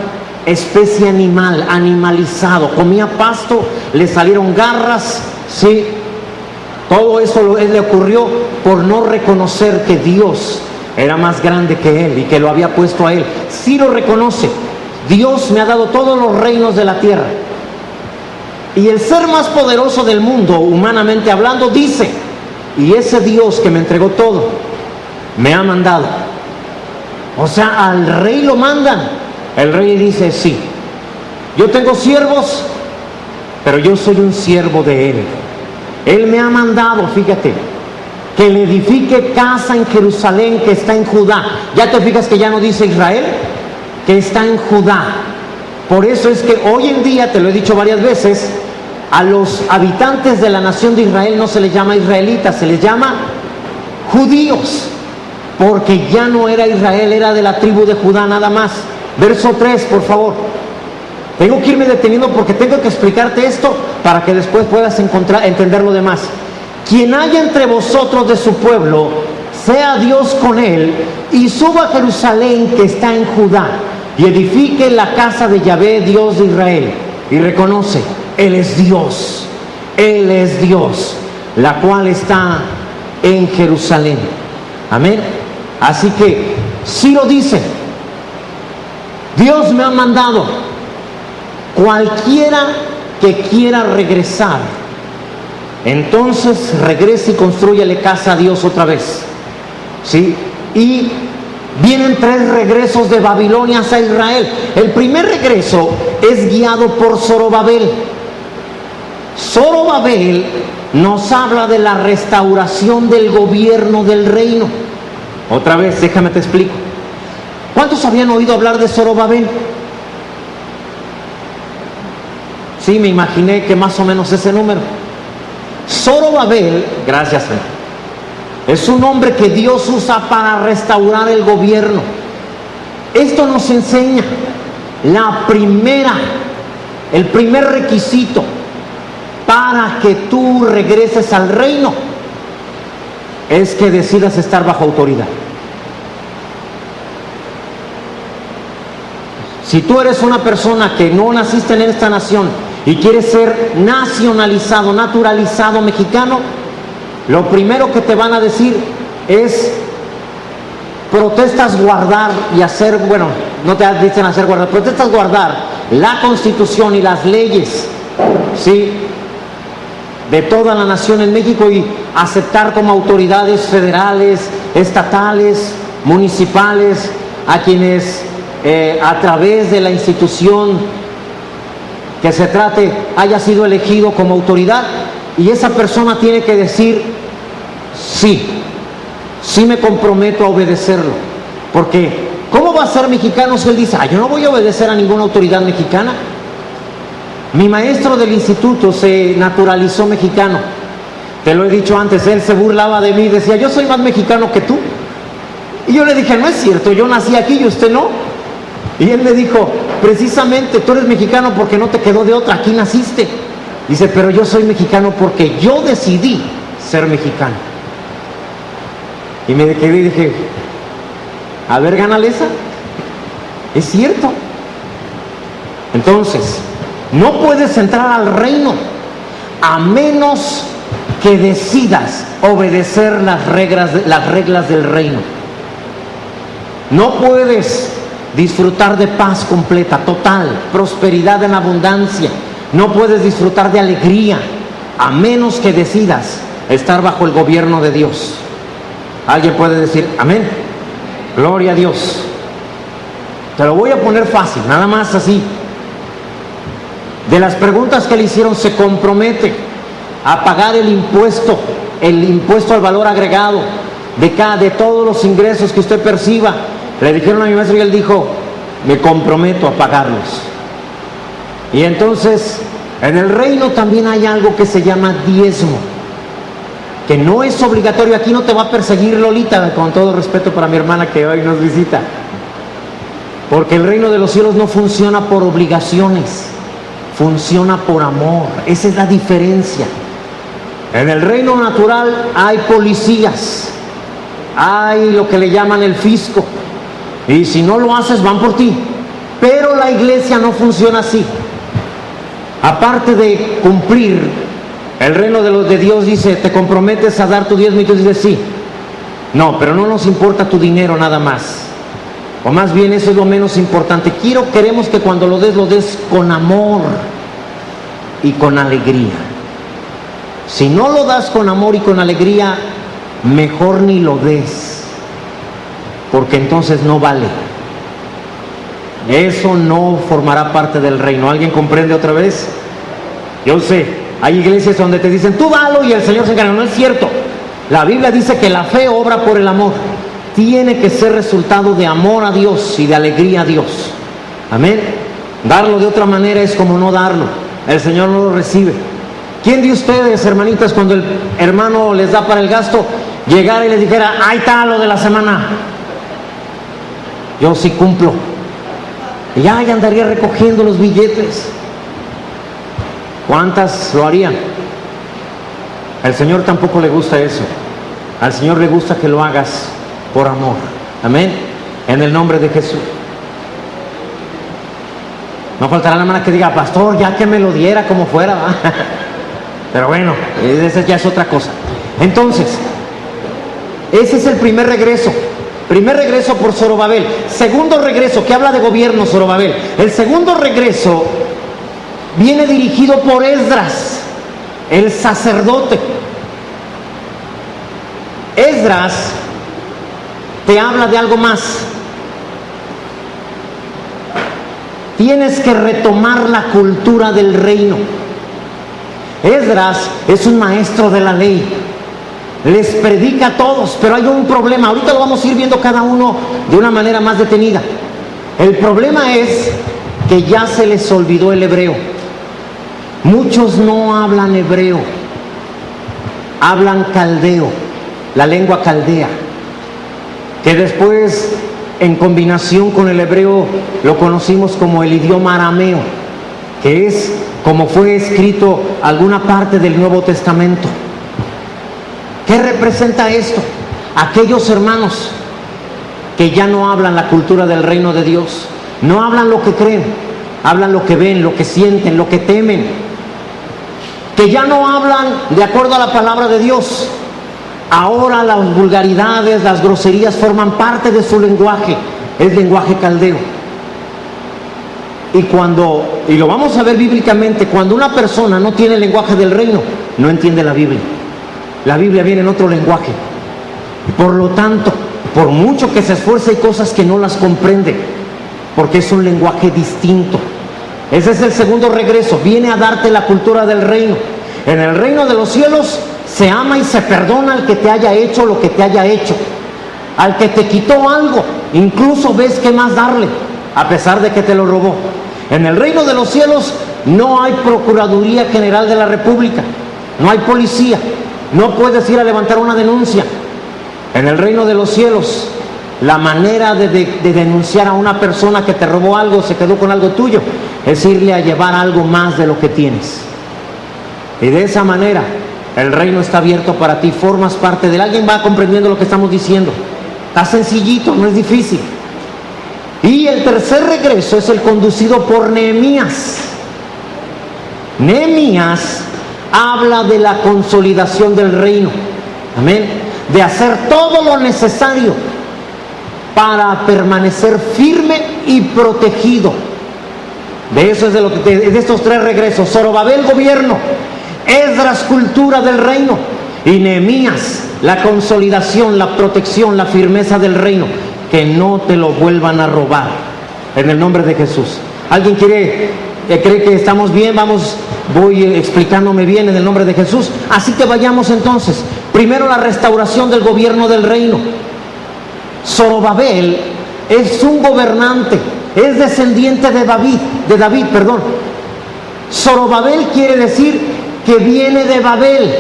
especie animal, animalizado. Comía pasto, le salieron garras, ¿sí? Todo eso le ocurrió por no reconocer que Dios era más grande que él y que lo había puesto a él. Sí lo reconoce: Dios me ha dado todos los reinos de la tierra. Y el ser más poderoso del mundo, humanamente hablando, dice: y ese Dios que me entregó todo, me ha mandado. O sea, al rey lo mandan. El rey dice: sí, yo tengo siervos, pero yo soy un siervo de él. Él me ha mandado, fíjate, que le edifique casa en Jerusalén, que está en Judá. Ya te fijas que ya no dice Israel, que está en Judá. Por eso es que hoy en día, te lo he dicho varias veces, a los habitantes de la nación de Israel no se les llama israelitas, se les llama judíos, porque ya no era Israel, era de la tribu de Judá nada más. Verso 3, por favor. Tengo que irme deteniendo porque tengo que explicarte esto para que después puedas entender lo demás. Quien haya entre vosotros de su pueblo, sea Dios con él, y suba a Jerusalén que está en Judá, y edifique la casa de Yahvé, Dios de Israel, y reconoce: Él es Dios, la cual está en Jerusalén. Amén. Así que sí lo dice: Dios me ha mandado. Cualquiera que quiera regresar, entonces regrese y construyale casa a Dios otra vez, ¿sí? y vienen 3 regresos de Babilonia hacia Israel. El primer regreso es guiado por Zorobabel. Zorobabel nos habla de la restauración del gobierno del reino. Otra vez, déjame te explico. ¿Cuántos habían oído hablar de Zorobabel? Sí, me imaginé que más o menos ese número. Zorobabel, gracias Señor, es un hombre que Dios usa para restaurar el gobierno. Esto nos enseña el primer requisito para que tú regreses al reino es que decidas estar bajo autoridad. Si tú eres una persona que no naciste en esta nación y quieres ser nacionalizado, naturalizado mexicano, lo primero que te van a decir es protestas guardar y hacer, bueno, no te dicen hacer guardar, protestas guardar la Constitución y las leyes, ¿sí?, de toda la nación en México y aceptar como autoridades federales, estatales, municipales, a quienes a través de la institución que se trate haya sido elegido como autoridad, y esa persona tiene que decir sí me comprometo a obedecerlo. Porque ¿cómo va a ser mexicano si él dice, yo no voy a obedecer a ninguna autoridad mexicana? Mi maestro del instituto se naturalizó mexicano, te lo he dicho antes. Él se burlaba de mí, decía, yo soy más mexicano que tú. Y yo le dije, no es cierto, yo nací aquí y usted no. Y él me dijo, precisamente tú eres mexicano porque no te quedó de otra, aquí naciste. Dice, pero yo soy mexicano porque yo decidí ser mexicano. Y me quedé y dije, a ver, gánale esa. Es cierto. Entonces, no puedes entrar al reino a menos que decidas obedecer las reglas del reino. No puedes disfrutar de paz completa, total, prosperidad en abundancia. No puedes disfrutar de alegría a menos que decidas estar bajo el gobierno de Dios. ¿Alguien puede decir amén? Gloria a Dios. Te lo voy a poner fácil, nada más así. De las preguntas que le hicieron, se compromete a pagar el impuesto al valor agregado de todos los ingresos que usted perciba. Le dijeron a mi maestro y él dijo, me comprometo a pagarlos. Y entonces, en el reino también hay algo que se llama diezmo, que no es obligatorio. Aquí no te va a perseguir Lolita, con todo respeto para mi hermana que hoy nos visita, porque el reino de los cielos no funciona por obligaciones, funciona por amor. Esa es la diferencia. En el reino natural hay policías, hay lo que le llaman el fisco, y si no lo haces van por ti. Pero la iglesia no funciona así. Aparte de cumplir, el reino de Dios dice, te comprometes a dar tu diezmo, y tú dices sí. No, pero no nos importa tu dinero nada más, o más bien eso es lo menos importante. Queremos que cuando lo des con amor y con alegría. Si no lo das con amor y con alegría, mejor ni lo des, porque entonces no vale. Eso no formará parte del reino. ¿Alguien comprende otra vez? Yo sé, hay iglesias donde te dicen, tú dalo y el Señor se encarga. No es cierto. La Biblia dice que la fe obra por el amor. Tiene que ser resultado de amor a Dios y de alegría a Dios. Amén. Darlo de otra manera es como no darlo. El Señor no lo recibe. ¿Quién de ustedes, hermanitas, cuando el hermano les da para el gasto, llegara y les dijera, ahí está lo de la semana? Yo sí cumplo. Y ya andaría recogiendo los billetes. ¿Cuántas lo harían? Al Señor tampoco le gusta eso. Al Señor le gusta que lo hagas por amor. Amén. En el nombre de Jesús. No faltará la mano que diga, pastor, ya que me lo diera como fuera, ¿va? Pero bueno, esa ya es otra cosa. Entonces, ese es el primer regreso. Primer regreso por Zorobabel. Segundo regreso, que habla de gobierno, Zorobabel. El segundo regreso viene dirigido por Esdras, el sacerdote. Esdras te habla de algo más. Tienes que retomar la cultura del reino. Esdras es un maestro de la ley, les predica a todos, pero hay un problema. Ahorita lo vamos a ir viendo cada uno de una manera más detenida. El problema es que ya se les olvidó el hebreo. Muchos no hablan hebreo, hablan caldeo, la lengua caldea, que después en combinación con el hebreo lo conocimos como el idioma arameo, que es como fue escrito alguna parte del Nuevo Testamento. ¿Qué representa esto? Aquellos hermanos que ya no hablan la cultura del reino de Dios, no hablan lo que creen, hablan lo que ven, lo que sienten, lo que temen, que ya no hablan de acuerdo a la palabra de Dios. Ahora las vulgaridades, las groserías forman parte de su lenguaje, es lenguaje caldeo. Y lo vamos a ver bíblicamente, cuando una persona no tiene el lenguaje del reino, no entiende la Biblia. La Biblia viene en otro lenguaje. Por lo tanto, por mucho que se esfuerce, hay cosas que no las comprende, porque es un lenguaje distinto. Ese es el segundo regreso, viene a darte la cultura del reino. En el reino de los cielos se ama y se perdona al que te haya hecho lo que te haya hecho. Al que te quitó algo, incluso ves qué más darle, a pesar de que te lo robó. En el reino de los cielos no hay Procuraduría General de la República, no hay policía, no puedes ir a levantar una denuncia. En el reino de los cielos, la manera de denunciar a una persona que te robó algo, se quedó con algo tuyo, es irle a llevar algo más de lo que tienes. Y de esa manera, el reino está abierto para ti, formas parte de él. ¿Alguien va comprendiendo lo que estamos diciendo? Está sencillito, no es difícil. Y el tercer regreso es el conducido por Nehemías. Nehemías habla de la consolidación del reino. Amén. De hacer todo lo necesario para permanecer firme y protegido. De eso es de estos tres regresos: Zorobabel, gobierno; Esdras, cultura del reino; y Nehemías, la consolidación, la protección, la firmeza del reino. Que no te lo vuelvan a robar, en el nombre de Jesús. ¿Alguien cree que estamos bien? Voy explicándome bien en el nombre de Jesús. Así que vayamos entonces. Primero, la restauración del gobierno del reino. Zorobabel es un gobernante, es descendiente de David. Zorobabel quiere decir que viene de Babel.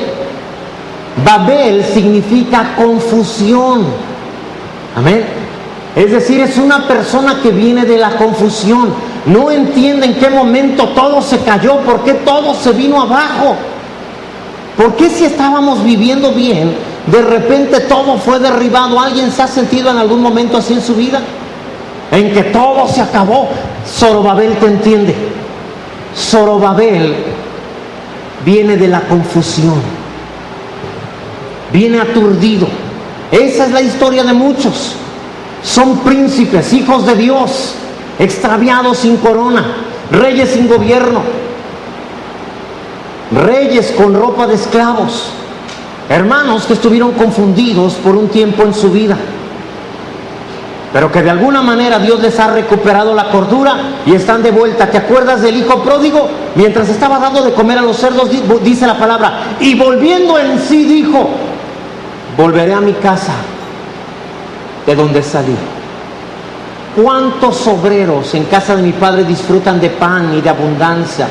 Babel significa confusión. Amén. Es decir, es una persona que viene de la confusión. No entiende en qué momento todo se cayó, por qué todo se vino abajo. ¿Por qué, si estábamos viviendo bien, de repente todo fue derribado? ¿Alguien se ha sentido en algún momento así en su vida? En que todo se acabó. Zorobabel te entiende. Zorobabel viene de la confusión, viene aturdido. Esa es la historia de muchos. Son príncipes, hijos de Dios, extraviados sin corona, reyes sin gobierno, reyes con ropa de esclavos, hermanos que estuvieron confundidos por un tiempo en su vida, pero que de alguna manera Dios les ha recuperado la cordura y están de vuelta. ¿Te acuerdas del hijo pródigo? Mientras estaba dando de comer a los cerdos, dice la palabra, y volviendo en sí dijo: volveré a mi casa de donde salí. ¿Cuántos obreros en casa de mi padre disfrutan de pan y de abundancia,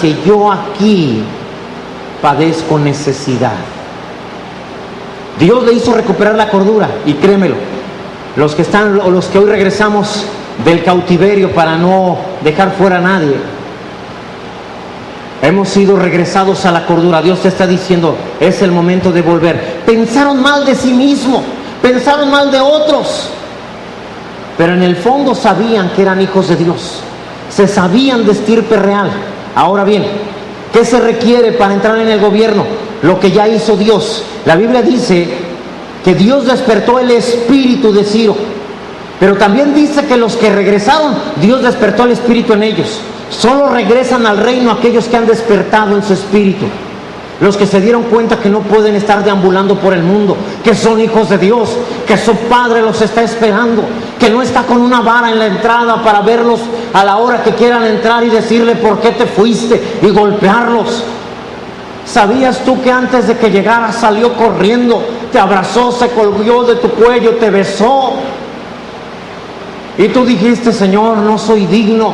y yo aquí padezco necesidad? Dios le hizo recuperar la cordura, y créemelo, los que hoy regresamos del cautiverio para no dejar fuera a nadie, hemos sido regresados a la cordura. Dios te está diciendo: es el momento de volver. Pensaron mal de sí mismo, pensaron mal de otros, pero en el fondo sabían que eran hijos de Dios, se sabían de estirpe real. Ahora bien, ¿qué se requiere para entrar en el gobierno? Lo que ya hizo Dios. La Biblia dice que Dios despertó el espíritu de Ciro, pero también dice que los que regresaron, Dios despertó el espíritu en ellos. Solo regresan al reino aquellos que han despertado en su espíritu. Los que se dieron cuenta que no pueden estar deambulando por el mundo, que son hijos de Dios, que su Padre los está esperando, que no está con una vara en la entrada para verlos a la hora que quieran entrar y decirle por qué te fuiste y golpearlos. ¿Sabías tú que antes de que llegara salió corriendo, te abrazó, se colgó de tu cuello, te besó? Y tú dijiste, Señor, no soy digno.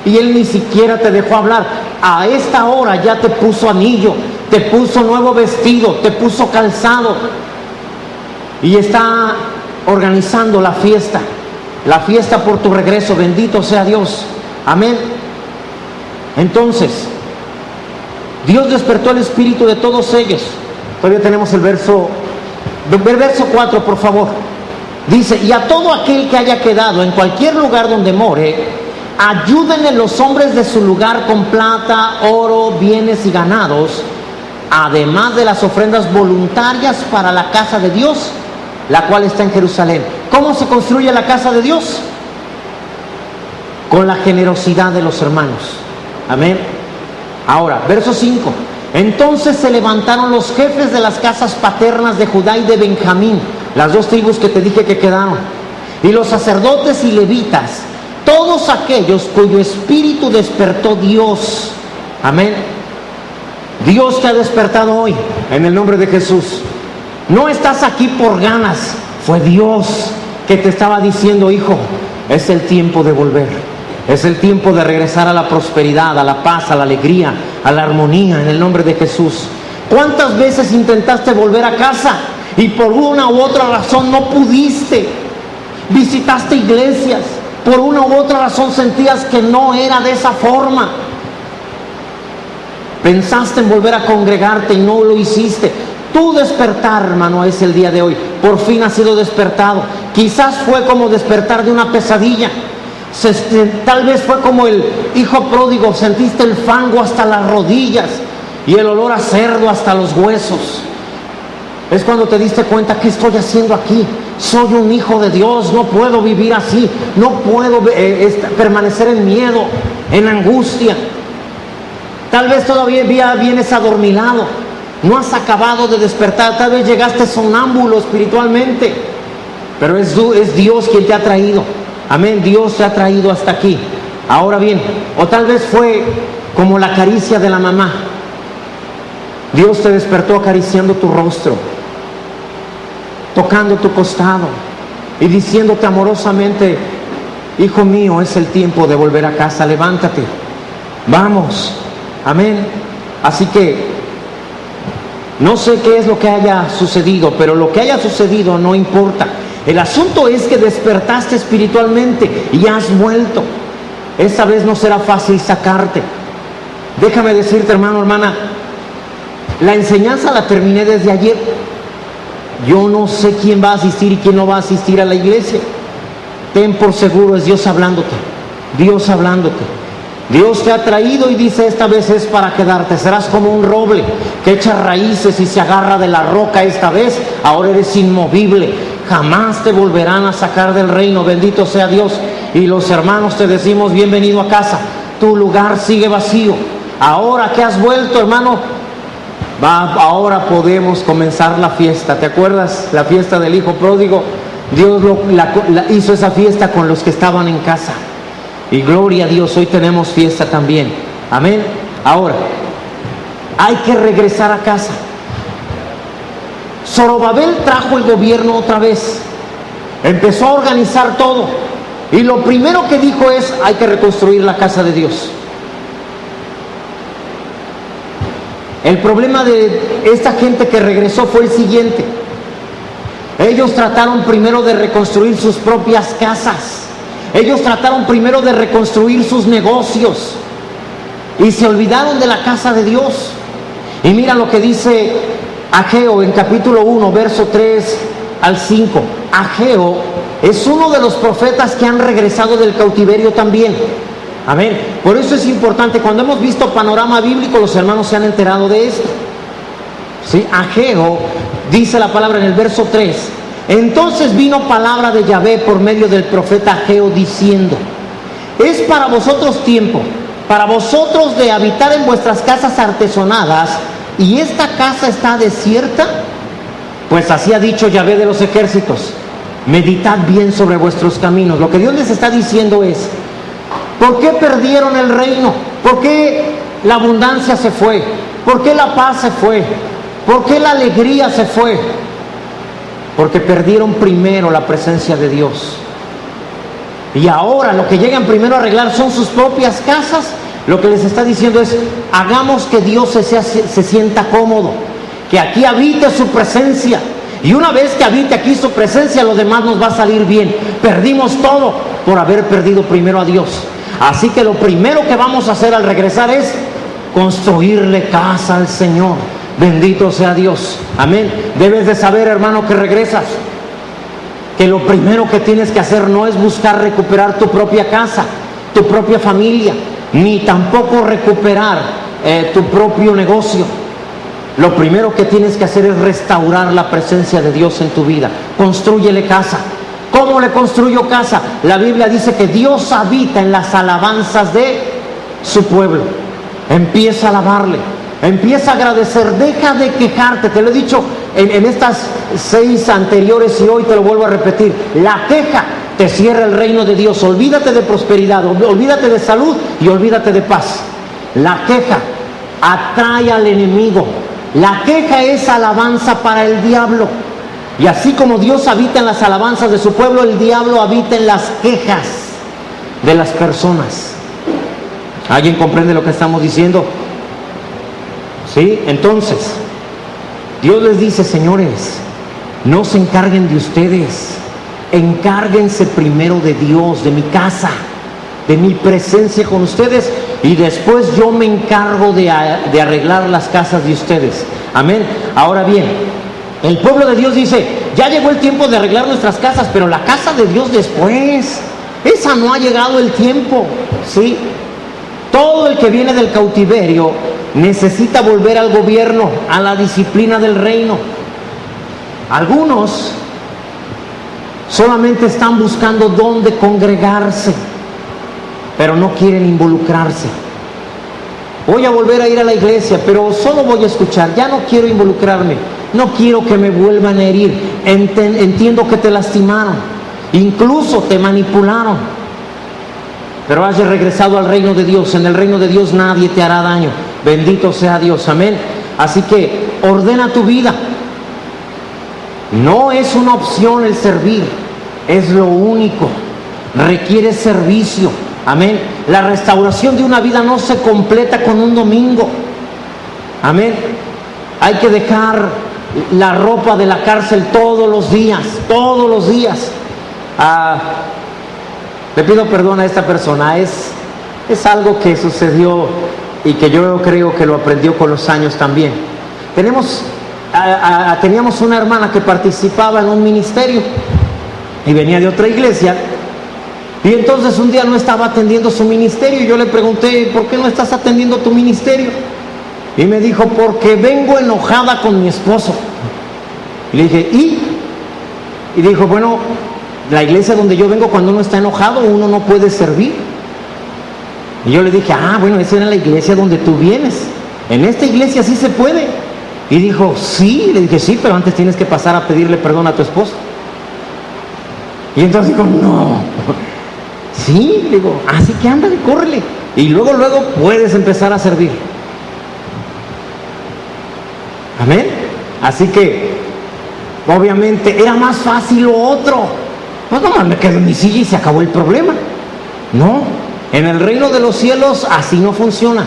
Y Él ni siquiera te dejó hablar. A esta hora ya te puso anillo, te puso nuevo vestido, te puso calzado. Y está organizando la fiesta por tu regreso. Bendito sea Dios. Amén. Entonces, Dios despertó el espíritu de todos ellos. Todavía tenemos el verso 4, por favor. Dice, y a todo aquel que haya quedado en cualquier lugar donde more, ayúdenle los hombres de su lugar con plata, oro, bienes y ganados, además de las ofrendas voluntarias para la casa de Dios, la cual está en Jerusalén. ¿Cómo se construye la casa de Dios? Con la generosidad de los hermanos. Amén. Ahora, verso 5. Entonces se levantaron los jefes de las casas paternas de Judá y de Benjamín, las dos tribus que te dije que quedaron, y los sacerdotes y levitas, todos aquellos cuyo espíritu despertó Dios. Amén. Dios te ha despertado hoy en el nombre de Jesús. No estás aquí por ganas, fue Dios que te estaba diciendo, hijo, es el tiempo de volver. Es el tiempo de regresar a la prosperidad, a la paz, a la alegría, a la armonía, en el nombre de Jesús. ¿Cuántas veces intentaste volver a casa y por una u otra razón no pudiste? Visitaste iglesias, por una u otra razón sentías que no era de esa forma. Pensaste en volver a congregarte y no lo hiciste. Tu despertar, hermano, es el día de hoy. Por fin has sido despertado. Quizás fue como despertar de una pesadilla. Tal vez fue como el hijo pródigo, sentiste el fango hasta las rodillas y el olor a cerdo hasta los huesos. Es cuando te diste cuenta, ¿qué estoy haciendo aquí? Soy un hijo de Dios, no puedo vivir así, no puedo permanecer en miedo, en angustia. Tal vez todavía vienes adormilado, no has acabado de despertar, tal vez llegaste sonámbulo espiritualmente, pero es Dios quien te ha traído. Amén, Dios te ha traído hasta aquí. Ahora bien, o tal vez fue como la caricia de la mamá. Dios te despertó acariciando tu rostro, tocando tu costado y diciéndote amorosamente, hijo mío, es el tiempo de volver a casa, levántate, vamos. Amén. Así que no sé qué es lo que haya sucedido, pero lo que haya sucedido no importa. El asunto es que despertaste espiritualmente y has vuelto. Esta vez no será fácil sacarte. Déjame decirte, hermano, hermana, la enseñanza la terminé desde ayer. Yo no sé quién va a asistir y quién no va a asistir a la iglesia. Ten por seguro, es Dios hablándote. Dios hablándote. Dios te ha traído y dice, esta vez es para quedarte. Serás como un roble que echa raíces y se agarra de la roca esta vez. Ahora eres inmovible. Jamás te volverán a sacar del reino. Bendito sea Dios. Y los hermanos te decimos, bienvenido a casa. Tu lugar sigue vacío. Ahora que has vuelto, hermano, ahora podemos comenzar la fiesta. ¿Te acuerdas la fiesta del hijo pródigo? Dios hizo esa fiesta con los que estaban en casa. Y gloria a Dios, hoy tenemos fiesta también. Amén. Ahora, hay que regresar a casa. Zorobabel trajo el gobierno otra vez. Empezó a organizar todo. Y lo primero que dijo es, hay que reconstruir la casa de Dios. El problema de esta gente que regresó fue el siguiente. Ellos trataron primero de reconstruir sus propias casas. Ellos trataron primero de reconstruir sus negocios y se olvidaron de la casa de Dios. Y mira lo que dice Ageo en capítulo 1, verso 3 al 5. Ageo es uno de los profetas que han regresado del cautiverio también. Amén. Por eso es importante, cuando hemos visto panorama bíblico, los hermanos se han enterado de esto. ¿Sí? Ageo dice la palabra en el verso 3. Entonces vino palabra de Yahvé por medio del profeta Ageo diciendo, es para vosotros tiempo, para vosotros de habitar en vuestras casas artesonadas, y esta casa está desierta, pues así ha dicho Yahvé de los ejércitos, meditad bien sobre vuestros caminos. Lo que Dios les está diciendo es, ¿por qué perdieron el reino? ¿Por qué la abundancia se fue? ¿Por qué la paz se fue? ¿Por qué la alegría se fue? Porque perdieron primero la presencia de Dios. Y ahora lo que llegan primero a arreglar son sus propias casas. Lo que les está diciendo es, hagamos que Dios se sienta cómodo, que aquí habite su presencia. Y una vez que habite aquí su presencia, lo demás nos va a salir bien. Perdimos todo por haber perdido primero a Dios. Así que lo primero que vamos a hacer al regresar es construirle casa al Señor. Bendito sea Dios. Amén. Debes de saber, hermano, que regresas, que lo primero que tienes que hacer no es buscar recuperar tu propia casa, tu propia familia, ni tampoco recuperar tu propio negocio. Lo primero que tienes que hacer es restaurar la presencia de Dios en tu vida. Constrúyele casa. ¿Cómo le construyo casa? La Biblia dice que Dios habita en las alabanzas de su pueblo. Empieza a alabarle, empieza a agradecer, deja de quejarte. Te lo he dicho en estas 6 anteriores y hoy te lo vuelvo a repetir. La queja te cierra el reino de Dios. Olvídate de prosperidad, olvídate de salud y olvídate de paz. La queja atrae al enemigo. La queja es alabanza para el diablo. Y así como Dios habita en las alabanzas de su pueblo, el diablo habita en las quejas de las personas. ¿Alguien comprende lo que estamos diciendo? ¿Sí? Entonces, Dios les dice, señores, no se encarguen de ustedes, encárguense primero de Dios, de mi casa, de mi presencia con ustedes, y después yo me encargo de arreglar las casas de ustedes. Amén. Ahora bien, el pueblo de Dios dice, ya llegó el tiempo de arreglar nuestras casas, pero la casa de Dios después, esa no ha llegado el tiempo, ¿sí? Todo el que viene del cautiverio necesita volver al gobierno, a la disciplina del reino. Algunos solamente están buscando dónde congregarse, pero no quieren involucrarse. Voy a volver a ir a la iglesia, pero solo voy a escuchar, ya no quiero involucrarme, no quiero que me vuelvan a herir. Entiendo que te lastimaron, incluso te manipularon, pero hayas regresado al reino de Dios. En el reino de Dios nadie te hará daño. Bendito sea Dios, amén. Así que ordena tu vida. No es una opción el servir, es lo único. Requiere servicio, amén. La restauración de una vida no se completa con un domingo, amén. Hay que dejar la ropa de la cárcel todos los días, todos los días. Le pido perdón a esta persona, es algo que sucedió y que yo creo que lo aprendió con los años también. Teníamos una hermana que participaba en un ministerio y venía de otra iglesia, y entonces un día no estaba atendiendo su ministerio, y yo le pregunté, ¿por qué no estás atendiendo tu ministerio? Y me dijo, porque vengo enojada con mi esposo. Y le dije, y dijo, bueno, la iglesia donde yo vengo, cuando uno está enojado, uno no puede servir. Y yo le dije, bueno, esa era la iglesia donde tú vienes. En esta iglesia sí se puede. Y dijo, sí. Le dije, sí, pero antes tienes que pasar a pedirle perdón a tu esposo. Y entonces dijo, no. Sí, le digo, así que ándale, córrele. Y luego puedes empezar a servir. Amén. Así que, obviamente, era más fácil lo otro. Pues nomás me quedo en mi silla y se acabó el problema. No, en el reino de los cielos así no funciona.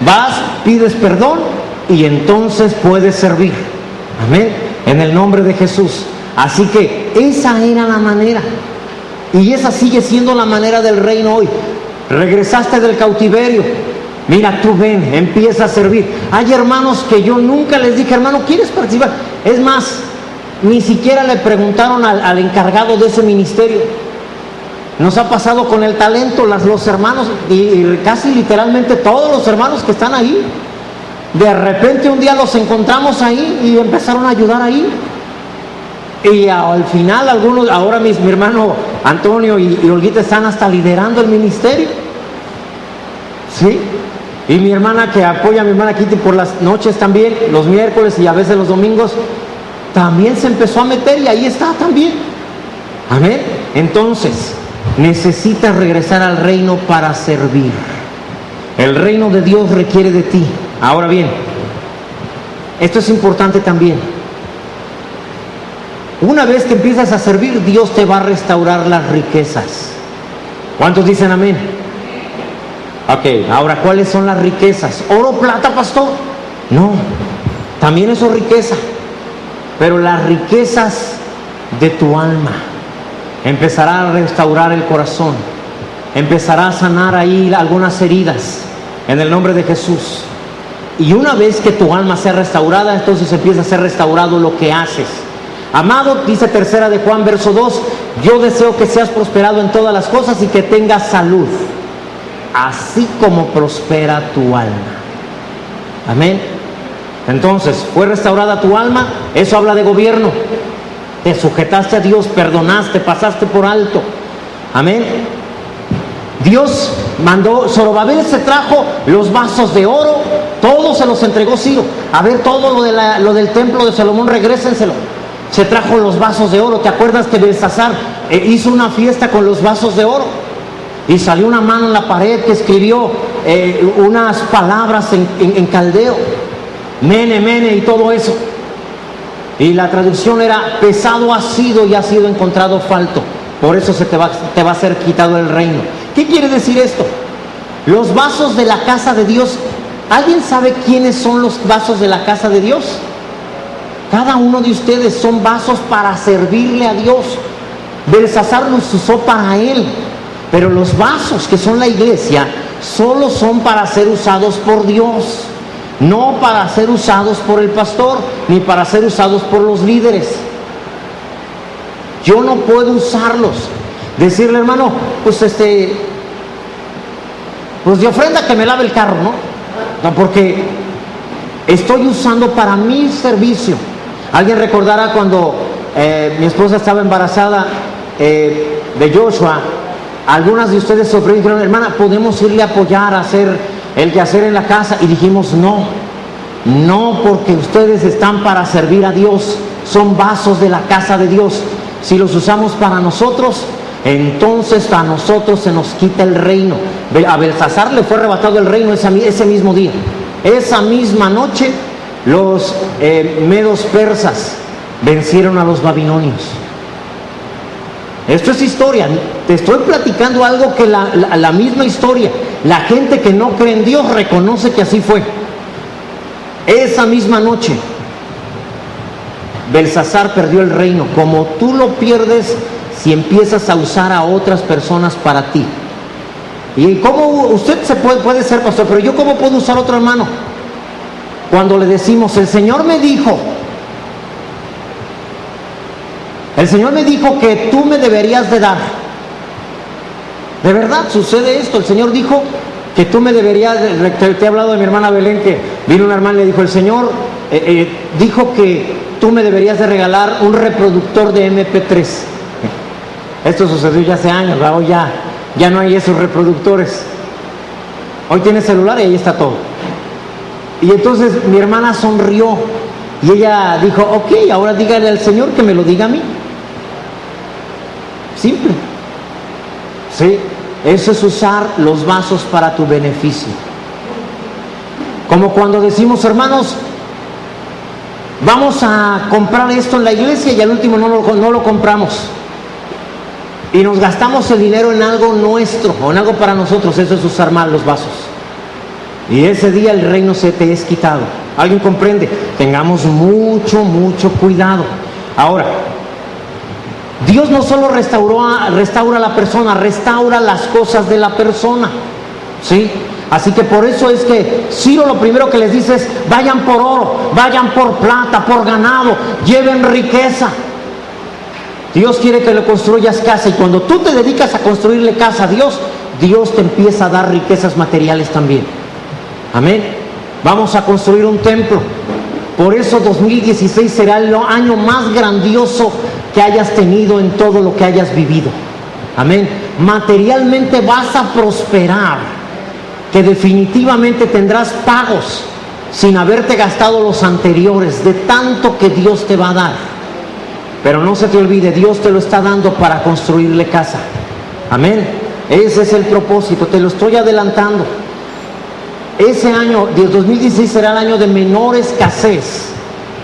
Vas, pides perdón y entonces puedes servir. Amén. En el nombre de Jesús. Así que esa era la manera. Y esa sigue siendo la manera del reino hoy. Regresaste del cautiverio. Mira, tú ven, empieza a servir. Hay hermanos que yo nunca les dije, hermano, ¿quieres participar? Es más, ni siquiera le preguntaron al encargado de ese ministerio. Nos ha pasado con el talento, los hermanos, y casi literalmente todos los hermanos que están ahí, de repente un día los encontramos ahí y empezaron a ayudar ahí. Y al final algunos, ahora mi hermano Antonio y Olguita están hasta liderando el ministerio. ¿Sí? Y mi hermana, que apoya a mi hermana Kitty por las noches también, los miércoles y a veces los domingos, también se empezó a meter y ahí está también. Amén. Entonces, necesitas regresar al reino para servir. El reino de Dios requiere de ti. Ahora bien, esto es importante también. Una vez que empiezas a servir, Dios te va a restaurar las riquezas. ¿Cuántos dicen amén? Ok, ahora, ¿cuáles son las riquezas? ¿Oro, plata, pastor? No, también eso es riqueza. Pero las riquezas de tu alma. Empezará a restaurar el corazón. Empezará a sanar ahí algunas heridas en el nombre de Jesús. Y una vez que tu alma sea restaurada, entonces empieza a ser restaurado lo que haces. Amado, dice 3 de Juan, verso 2, yo deseo que seas prosperado en todas las cosas y que tengas salud, así como prospera tu alma. Amén. Entonces, fue restaurada tu alma, eso habla de gobierno. Te sujetaste a Dios, perdonaste, pasaste por alto. Amén. Dios mandó, Zorobabel se trajo los vasos de oro, todo se los entregó Ciro. A ver, todo lo del templo de Salomón, regrésenselo. Se trajo los vasos de oro. ¿Te acuerdas que Belsasar hizo una fiesta con los vasos de oro? Y salió una mano en la pared que escribió unas palabras en caldeo. Mene, mene y todo eso. Y la traducción era: pesado ha sido y ha sido encontrado falto. Por eso te va a ser quitado el reino. ¿Qué quiere decir esto? Los vasos de la casa de Dios. ¿Alguien sabe quiénes son los vasos de la casa de Dios? Cada uno de ustedes son vasos para servirle a Dios. Belsasar los usó para él. Pero los vasos que son la iglesia solo son para ser usados por Dios. No para ser usados por el pastor, ni para ser usados por los líderes. Yo no puedo usarlos. Decirle, hermano, pues de ofrenda que me lave el carro, ¿no? No, porque estoy usando para mi servicio. Alguien recordará cuando mi esposa estaba embarazada de Joshua. Algunas de ustedes se ofrecieron y dijeron: hermana, ¿podemos irle a apoyar a hacer el quehacer en la casa? Y dijimos: no, porque ustedes están para servir a Dios. Son vasos de la casa de Dios. Si los usamos para nosotros, entonces a nosotros se nos quita el reino. A Belsasar le fue arrebatado el reino ese mismo día. Esa misma noche los medos persas vencieron a los babilonios. Esto es historia. Te estoy platicando algo que la misma historia. La gente que no cree en Dios reconoce que así fue. Esa misma noche Belsasar perdió el reino, como tú lo pierdes si empiezas a usar a otras personas para ti. ¿Y cómo usted puede ser pastor? Pero yo, ¿cómo puedo usar a otro hermano? Cuando le decimos: el Señor me dijo que tú me deberías de dar. De verdad sucede esto. El Señor dijo que tú me deberías te he hablado de mi hermana Belén, que vino una hermana y le dijo: el Señor dijo que tú me deberías de regalar un reproductor de MP3. Esto sucedió ya hace años, ¿verdad? Hoy ya no hay esos reproductores. Hoy tienes celular y ahí está todo. Y entonces mi hermana sonrió y ella dijo: ok, ahora dígale al Señor que me lo diga a mí. Simple. Sí, eso es usar los vasos para tu beneficio. Como cuando decimos: hermanos, vamos a comprar esto en la iglesia, y al último no lo compramos. Y nos gastamos el dinero en algo nuestro, o en algo para nosotros. Eso es usar mal los vasos. Y ese día el reino se te es quitado. ¿Alguien comprende? Tengamos mucho cuidado. Ahora, Dios no solo restaura a la persona, restaura las cosas de la persona. ¿Sí? Así que por eso es que Ciro lo primero que les dice es: vayan por oro, vayan por plata, por ganado, lleven riqueza. Dios quiere que le construyas casa, y cuando tú te dedicas a construirle casa a Dios, Dios te empieza a dar riquezas materiales también. Amén. Vamos a construir un templo. Por eso 2016 será el año más grandioso que hayas tenido en todo lo que hayas vivido. Amén. Materialmente vas a prosperar. que definitivamente tendrás pagos sin haberte gastado los anteriores, de tanto que Dios te va a dar. Pero no se te olvide, Dios te lo está dando para construirle casa. Amén. Ese es el propósito, te lo estoy adelantando. Ese año, del 2016, será el año de menor escasez,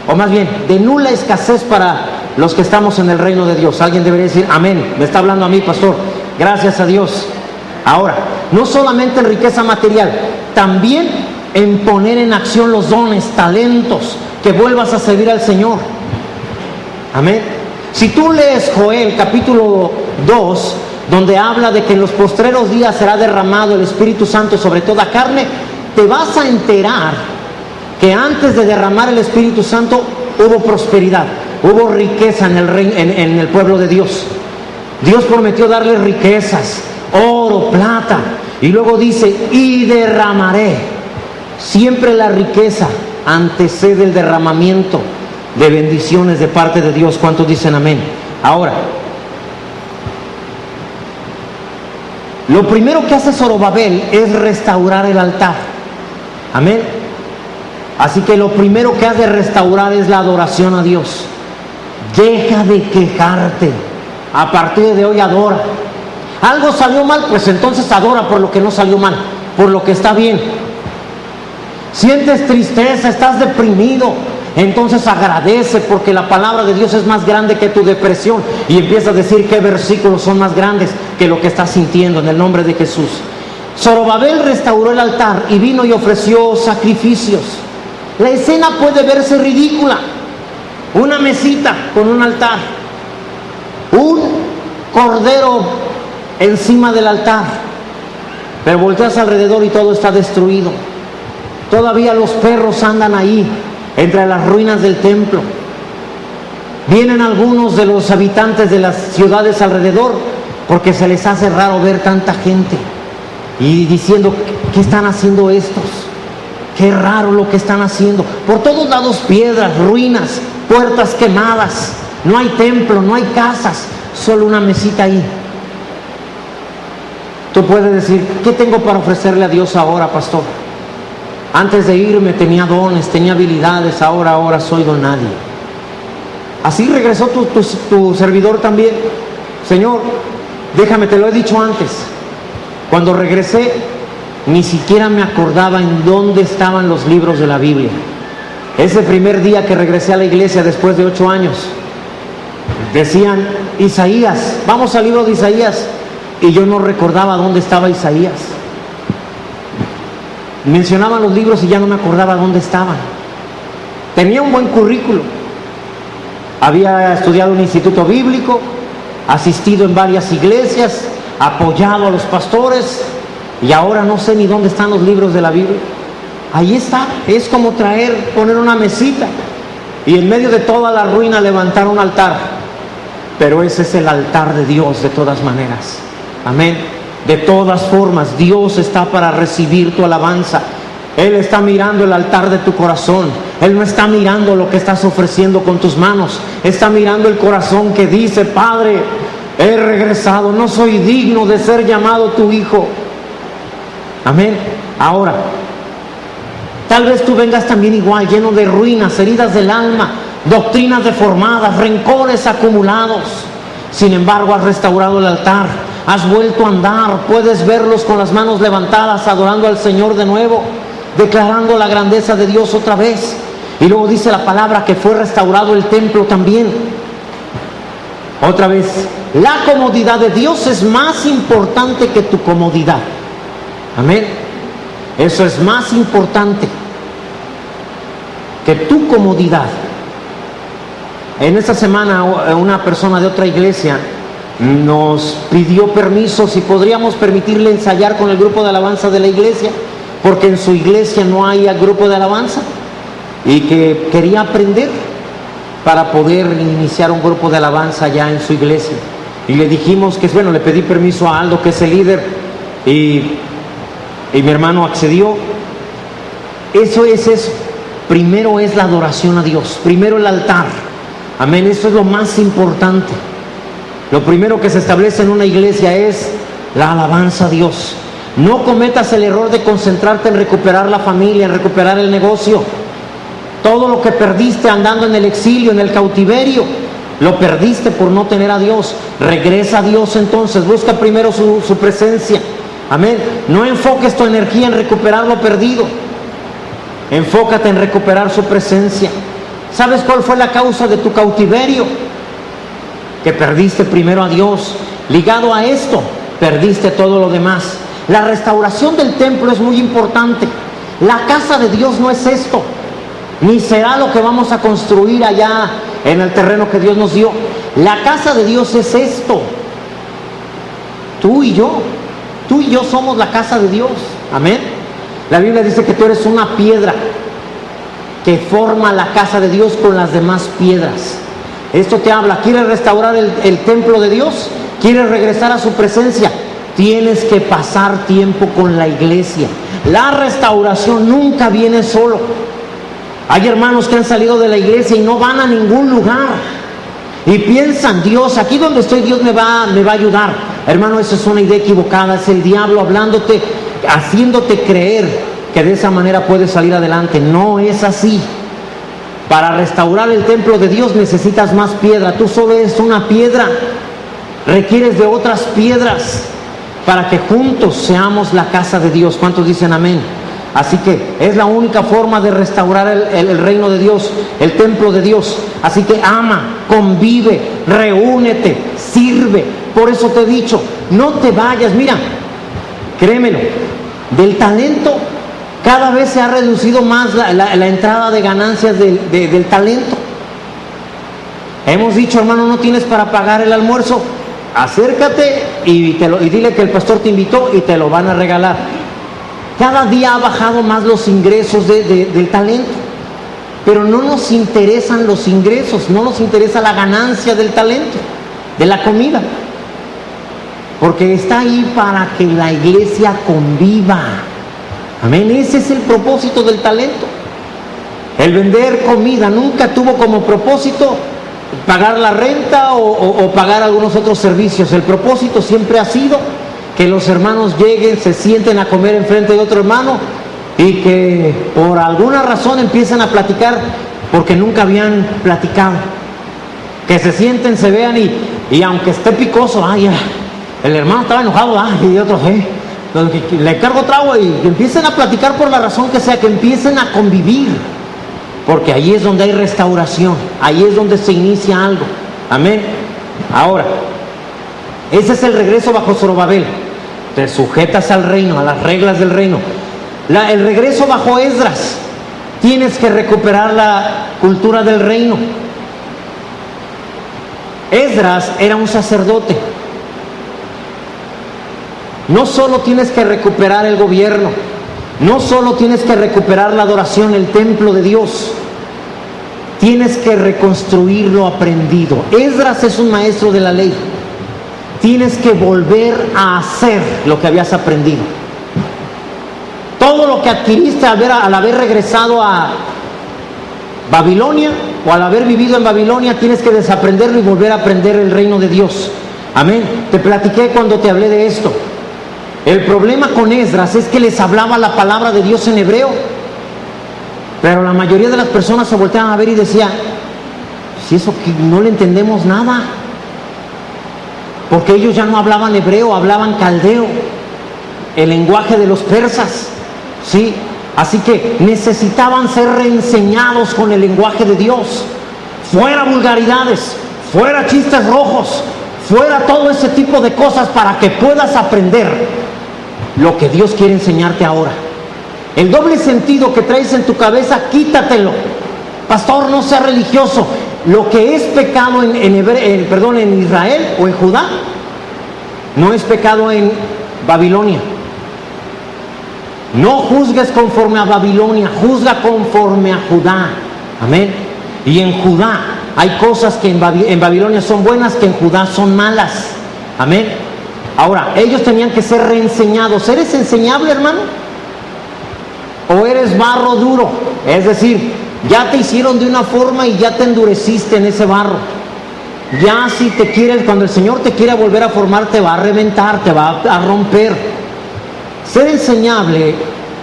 o más bien, de nula escasez para los que estamos en el reino de Dios. Alguien debería decir, amén. Me está hablando a mí, pastor. Gracias a Dios. Ahora, no solamente en riqueza material, también en poner en acción los dones, talentos, que vuelvas a servir al Señor. Amén. Si tú lees Joel capítulo 2, donde habla de que en los postreros días será derramado el Espíritu Santo sobre toda carne, te vas a enterar que antes de derramar el Espíritu Santo hubo prosperidad, hubo riqueza en el pueblo de Dios. Dios prometió darle riquezas, oro, plata, y luego dice, y derramaré. Siempre la riqueza antecede el derramamiento de bendiciones de parte de Dios. ¿Cuántos dicen amén? Ahora, lo primero que hace Zorobabel es restaurar el altar. Amén. Así que lo primero que has de restaurar es la adoración a Dios. Deja de quejarte. A partir de hoy adora. Algo salió mal, pues entonces adora por lo que no salió mal, por lo que está bien. Sientes tristeza, estás deprimido, entonces agradece, porque la palabra de Dios es más grande que tu depresión, y empieza a decir qué versículos son más grandes que lo que estás sintiendo, en el nombre de Jesús. Zorobabel restauró el altar y vino y ofreció sacrificios. La escena puede verse ridícula: una mesita con un altar, un cordero encima del altar, pero volteas alrededor y todo está destruido. Todavía los perros andan ahí entre las ruinas del templo. Vienen algunos de los habitantes de las ciudades alrededor porque se les hace raro ver tanta gente y diciendo, ¿qué están haciendo estos? Qué raro lo que están haciendo. Por todos lados piedras, ruinas, puertas quemadas. No hay templo, no hay casas, solo una mesita ahí. Tú puedes decir, ¿qué tengo para ofrecerle a Dios ahora, pastor? Antes de irme tenía dones, tenía habilidades, ahora soy don nadie. Así regresó tu servidor también. Señor, déjame, te lo he dicho antes. Cuando regresé, ni siquiera me acordaba en dónde estaban los libros de la Biblia. Ese primer día que regresé a la iglesia después de 8 años, decían Isaías, vamos al libro de Isaías, y yo no recordaba dónde estaba Isaías. Mencionaban los libros y ya no me acordaba dónde estaban. Tenía un buen currículo. Había estudiado en un instituto bíblico, asistido en varias iglesias, apoyado a los pastores, y ahora no sé ni dónde están los libros de la Biblia. Ahí está. Es como poner una mesita y en medio de toda la ruina levantar un altar. Pero ese es el altar de Dios de todas maneras. Amén. De todas formas, Dios está para recibir tu alabanza. Él está mirando el altar de tu corazón. Él no está mirando lo que estás ofreciendo con tus manos. Está mirando el corazón que dice, Padre, he regresado, no soy digno de ser llamado tu hijo. Amén. Ahora, tal vez tú vengas también igual, lleno de ruinas, heridas del alma, doctrinas deformadas, rencores acumulados. Sin embargo, has restaurado el altar, has vuelto a andar, puedes verlos con las manos levantadas, adorando al Señor de nuevo, declarando la grandeza de Dios otra vez. Y luego dice la palabra que fue restaurado el templo también. Otra vez, la comodidad de Dios es más importante que tu comodidad. Amén. Eso es más importante que tu comodidad. En esta semana una persona de otra iglesia nos pidió permiso si podríamos permitirle ensayar con el grupo de alabanza de la iglesia, porque en su iglesia no hay grupo de alabanza, y que quería aprender para poder iniciar un grupo de alabanza ya en su iglesia. Y le dijimos que, bueno, le pedí permiso a Aldo, que es el líder, y mi hermano accedió. Eso es eso. Primero es la adoración a Dios, primero el altar. Amén, eso es lo más importante. Lo primero que se establece en una iglesia es la alabanza a Dios. No cometas el error de concentrarte en recuperar la familia, en recuperar el negocio. Todo lo que perdiste andando en el exilio, en el cautiverio, lo perdiste por no tener a Dios. Regresa a Dios entonces, busca primero su presencia. Amén. No enfoques tu energía en recuperar lo perdido. Enfócate en recuperar su presencia. ¿Sabes cuál fue la causa de tu cautiverio? Que perdiste primero a Dios. Ligado a esto, perdiste todo lo demás. La restauración del templo es muy importante. La casa de Dios no es esto, ni será lo que vamos a construir allá en el terreno que Dios nos dio. La casa de Dios es esto. Tú y yo somos la casa de Dios. Amén. La Biblia dice que tú eres una piedra que forma la casa de Dios con las demás piedras. Esto te habla. ¿Quieres restaurar el templo de Dios? ¿Quieres regresar a su presencia? Tienes que pasar tiempo con la iglesia. La restauración nunca viene solo. Hay hermanos que han salido de la iglesia y no van a ningún lugar. Y piensan, Dios, aquí donde estoy, Dios me va a ayudar. Hermano, eso es una idea equivocada. Es el diablo hablándote, haciéndote creer que de esa manera puedes salir adelante. No es así. Para restaurar el templo de Dios necesitas más piedra. Tú solo eres una piedra. Requieres de otras piedras para que juntos seamos la casa de Dios. ¿Cuántos dicen amén? Así que es la única forma de restaurar el reino de Dios, el templo de Dios. Así que ama, convive, reúnete, sirve. Por eso te he dicho, no te vayas. Mira, créemelo, del talento cada vez se ha reducido más la entrada de ganancias del talento. Hemos dicho, hermano, no tienes para pagar el almuerzo. Acércate y dile que el pastor te invitó y te lo van a regalar. Cada día ha bajado más los ingresos del talento, pero no nos interesan los ingresos, no nos interesa la ganancia del talento, de la comida, porque está ahí para que la iglesia conviva. Amén. Ese es el propósito del talento. El vender comida nunca tuvo como propósito pagar la renta o pagar algunos otros servicios. El propósito siempre ha sido que los hermanos lleguen, se sienten a comer enfrente de otro hermano y que por alguna razón empiecen a platicar porque nunca habían platicado. Que se sienten, se vean y aunque esté picoso, el hermano estaba enojado, y otros, le cargo trago y empiecen a platicar por la razón que sea, que empiecen a convivir. Porque ahí es donde hay restauración, ahí es donde se inicia algo. Amén. Ahora, ese es el regreso bajo Zorobabel. Te sujetas al reino, a las reglas del reino. El regreso bajo Esdras. Tienes que recuperar la cultura del reino. Esdras era un sacerdote. No solo tienes que recuperar el gobierno, no solo tienes que recuperar la adoración, el templo de Dios, tienes que reconstruir lo aprendido. Esdras es un maestro de la ley. Tienes que volver a hacer lo que habías aprendido. Todo lo que adquiriste al haber regresado a Babilonia o al haber vivido en Babilonia, tienes que desaprenderlo y volver a aprender el reino de Dios. Amén. Te platiqué cuando te hablé de esto. El problema con Esdras es que les hablaba la palabra de Dios en hebreo, pero la mayoría de las personas se volteaban a ver y decían, si eso que no le entendemos nada, porque ellos ya no hablaban hebreo, hablaban caldeo, el lenguaje de los persas, ¿sí? Así que necesitaban ser reenseñados con el lenguaje de Dios. Fuera vulgaridades, fuera chistes rojos, fuera todo ese tipo de cosas para que puedas aprender lo que Dios quiere enseñarte ahora. El doble sentido que traes en tu cabeza, quítatelo. Pastor, no sea religioso. Lo que es pecado en Israel o en Judá, no es pecado en Babilonia. No juzgues conforme a Babilonia, juzga conforme a Judá. Amén. Y en Judá hay cosas que en Babilonia son buenas, que en Judá son malas. Amén. Ahora, ellos tenían que ser reenseñados. ¿Eres enseñable, hermano? ¿O eres barro duro? Es decir, ya te hicieron de una forma y ya te endureciste en ese barro. Ya si te quieres, cuando el Señor te quiera volver a formar, te va a reventar, te va a romper. Ser enseñable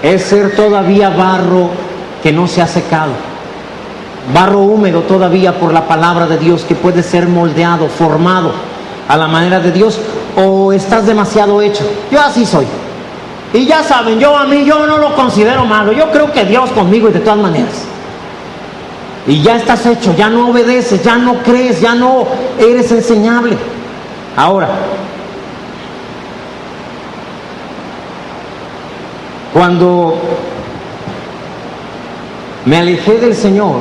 es ser todavía barro que no se ha secado, barro húmedo todavía por la palabra de Dios, que puede ser moldeado, formado a la manera de Dios, o estás demasiado hecho. Yo así soy. Y ya saben, yo no lo considero malo. Yo creo que Dios conmigo y de todas maneras. Y ya estás hecho, ya no obedeces, ya no crees, ya no eres enseñable. Ahora, cuando me alejé del Señor,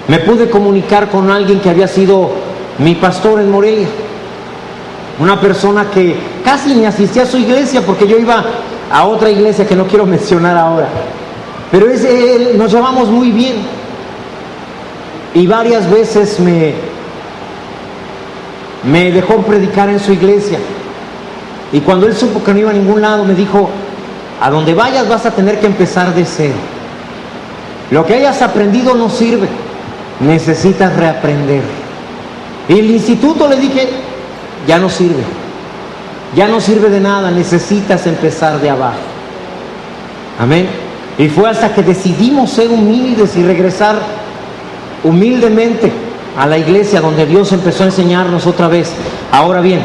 me pude comunicar con alguien que había sido mi pastor en Morelia. Una persona que casi ni asistía a su iglesia, porque yo iba a otra iglesia que no quiero mencionar ahora. Pero nos llevamos muy bien. Y varias veces me dejó predicar en su iglesia. Y cuando él supo que no iba a ningún lado, me dijo: a donde vayas vas a tener que empezar de cero. Lo que hayas aprendido no sirve, necesitas reaprender. Y el instituto, le dije, ya no sirve de nada, necesitas empezar de abajo. Amén. Y fue hasta que decidimos ser humildes y regresar humildemente a la iglesia donde Dios empezó a enseñarnos otra vez. Ahora bien,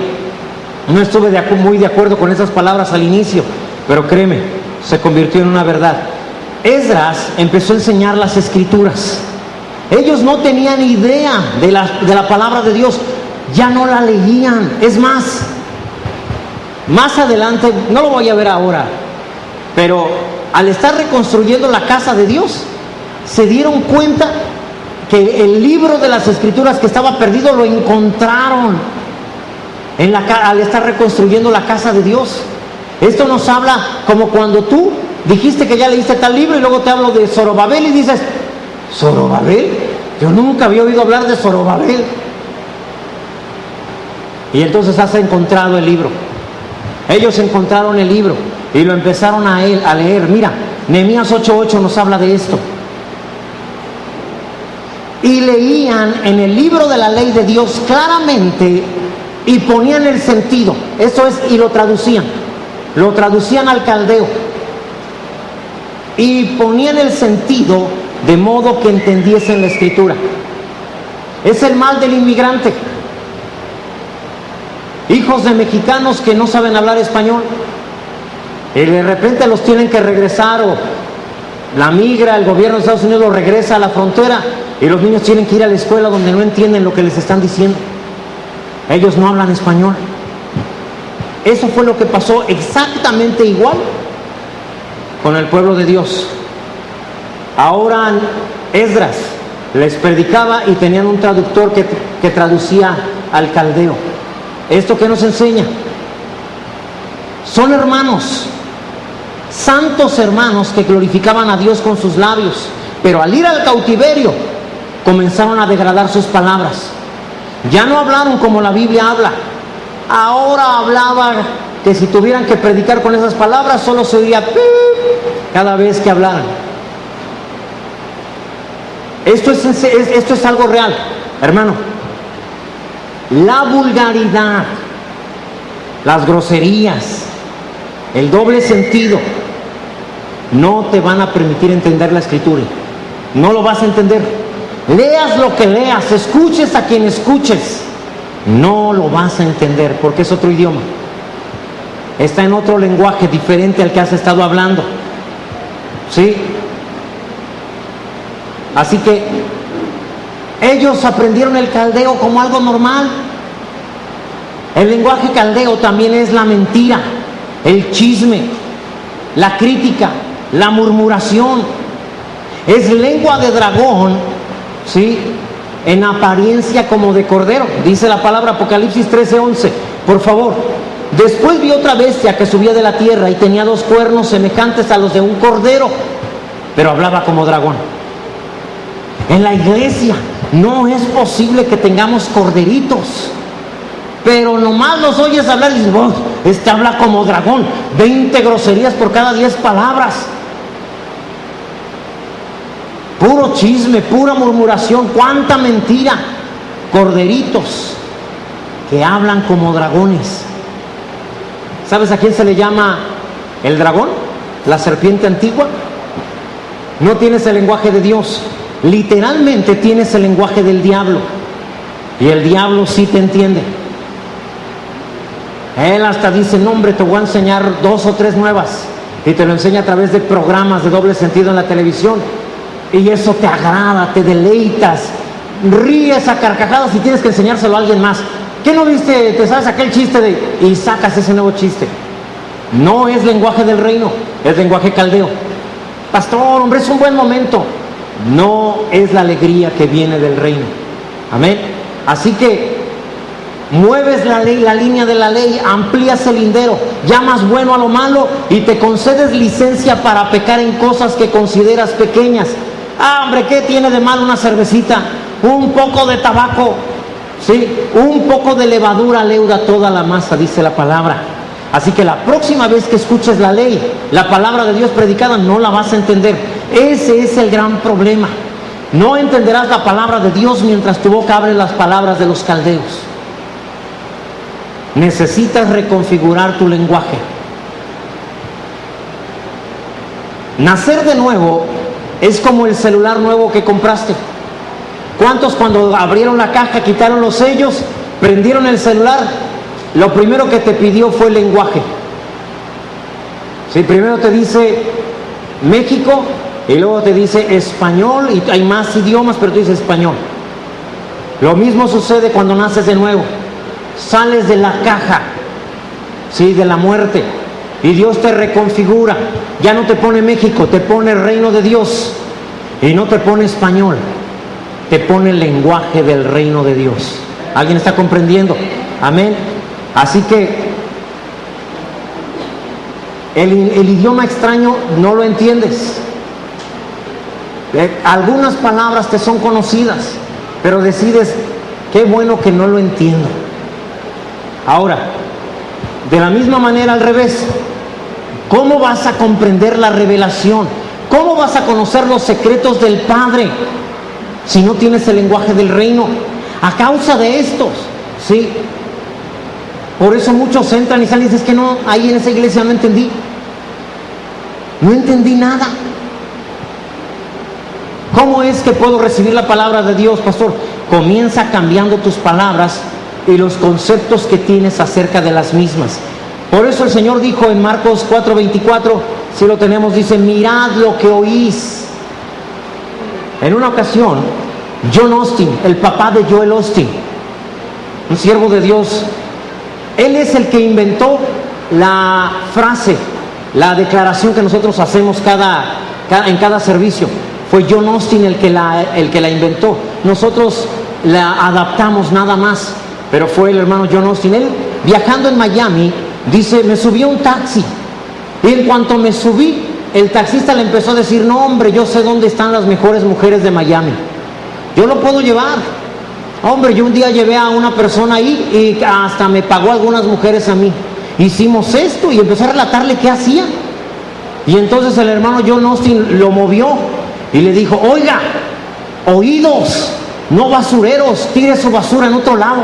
no estuve muy de acuerdo con esas palabras al inicio, pero créeme, se convirtió en una verdad. Esdras empezó a enseñar las escrituras. Ellos no tenían idea de la palabra de Dios, ya no la leían. Es más adelante, no lo voy a ver ahora, pero al estar reconstruyendo la casa de Dios, se dieron cuenta que el libro de las escrituras que estaba perdido lo encontraron al estar reconstruyendo la casa de Dios. Esto nos habla como cuando tú dijiste que ya leíste tal libro y luego te hablo de Zorobabel y dices: ¿Zorobabel? Yo nunca había oído hablar de Zorobabel. Y entonces has encontrado el libro. Ellos encontraron el libro y lo empezaron a leer. Mira, Nehemías 8:8 nos habla de esto. Y leían en el libro de la ley de Dios claramente y ponían el sentido. Eso es, y lo traducían al caldeo. Y ponían el sentido de modo que entendiesen la escritura. Es el mal del inmigrante. Hijos de mexicanos que no saben hablar español y de repente los tienen que regresar, o la migra, el gobierno de Estados Unidos los regresa a la frontera y los niños tienen que ir a la escuela donde no entienden lo que les están diciendo. Ellos no hablan español. Eso fue lo que pasó exactamente igual con el pueblo de Dios. Ahora Esdras les predicaba y tenían un traductor que traducía al caldeo. ¿Esto qué nos enseña? Son hermanos, santos hermanos que glorificaban a Dios con sus labios, pero al ir al cautiverio comenzaron a degradar sus palabras. Ya no hablaron como la Biblia habla. Ahora hablaba que si tuvieran que predicar con esas palabras solo se oía ¡pip! Cada vez que hablaran. Esto es algo real, hermano. La vulgaridad, las groserías, el doble sentido no te van a permitir entender la escritura. No lo vas a entender. Leas lo que leas, escuches a quien escuches, no lo vas a entender porque es otro idioma. Está en otro lenguaje diferente al que has estado hablando. ¿Sí? Así que ellos aprendieron el caldeo como algo normal. El lenguaje caldeo también es la mentira, el chisme, la crítica, la murmuración. Es lengua de dragón, ¿sí? En apariencia como de cordero. Dice la palabra Apocalipsis 13:11. Por favor. Después vi otra bestia que subía de la tierra y tenía 2 cuernos semejantes a los de un cordero, pero hablaba como dragón. En la iglesia no es posible que tengamos corderitos, pero nomás los oyes hablar y dices: oh, este habla como dragón. 20 groserías por cada 10 palabras. Puro chisme, pura murmuración, cuánta mentira. Corderitos que hablan como dragones. ¿Sabes a quién se le llama el dragón, la serpiente antigua. No tienes el lenguaje de Dios, literalmente tienes el lenguaje del diablo. Y el diablo sí te entiende. Él hasta dice, no hombre, te voy a enseñar 2 o 3 nuevas. Y te lo enseña a través de programas de doble sentido en la televisión. Y eso te agrada, te deleitas, ríes a carcajadas y tienes que enseñárselo a alguien más. ¿Qué no viste? ¿Te sabes aquel chiste de...? Y sacas ese nuevo chiste. No es lenguaje del reino, es lenguaje caldeo. Pastor, hombre, es un buen momento. No es la alegría que viene del reino. Amén. Así que mueves la ley, la línea de la ley, amplías el lindero, llamas bueno a lo malo y te concedes licencia para pecar en cosas que consideras pequeñas. Ah, hombre, ¿qué tiene de mal una cervecita? Un poco de tabaco, ¿sí? Un poco de levadura leuda toda la masa, dice la palabra. Así que la próxima vez que escuches la ley, la palabra de Dios predicada, no la vas a entender. Ese es el gran problema. No entenderás la palabra de Dios mientras tu boca abre las palabras de los caldeos. Necesitas reconfigurar tu lenguaje. Nacer de nuevo es como el celular nuevo que compraste. ¿Cuántos cuando abrieron la caja, quitaron los sellos, prendieron el celular? Lo primero que te pidió fue el lenguaje. Sí, primero te dice México y luego te dice español, y hay más idiomas, pero tú dices español. Lo mismo sucede cuando naces de nuevo. Sales de la caja, sí, de la muerte, y Dios te reconfigura. Ya no te pone México, te pone el reino de Dios, y no te pone español, te pone el lenguaje del reino de Dios. ¿Alguien está comprendiendo? Amén. Así que el idioma extraño no lo entiendes. Algunas palabras te son conocidas, pero decides, qué bueno que no lo entiendo. Ahora, de la misma manera al revés, ¿cómo vas a comprender la revelación? ¿Cómo vas a conocer los secretos del Padre si no tienes el lenguaje del reino? A causa de estos, ¿sí? Por eso muchos entran y salen y dicen, es que no, ahí en esa iglesia no entendí. No entendí nada. ¿Cómo es que puedo recibir la palabra de Dios, pastor? Comienza cambiando tus palabras y los conceptos que tienes acerca de las mismas. Por eso el Señor dijo en Marcos 4:24, si lo tenemos, dice, mirad lo que oís. En una ocasión, John Austin, el papá de Joel Austin, un siervo de Dios, él es el que inventó la frase, la declaración que nosotros hacemos en cada servicio. Fue John Austin el que la inventó. Nosotros la adaptamos nada más, pero fue el hermano John Austin. Él, viajando en Miami, dice, me subí a un taxi, y en cuanto me subí, el taxista le empezó a decir, no hombre, yo sé dónde están las mejores mujeres de Miami, yo lo puedo llevar. Hombre, yo un día llevé a una persona ahí y hasta me pagó algunas mujeres a mí. Hicimos esto, y empezó a relatarle qué hacía. Y entonces el hermano John Austin lo movió y le dijo, oiga, oídos, no basureros, tire su basura en otro lado,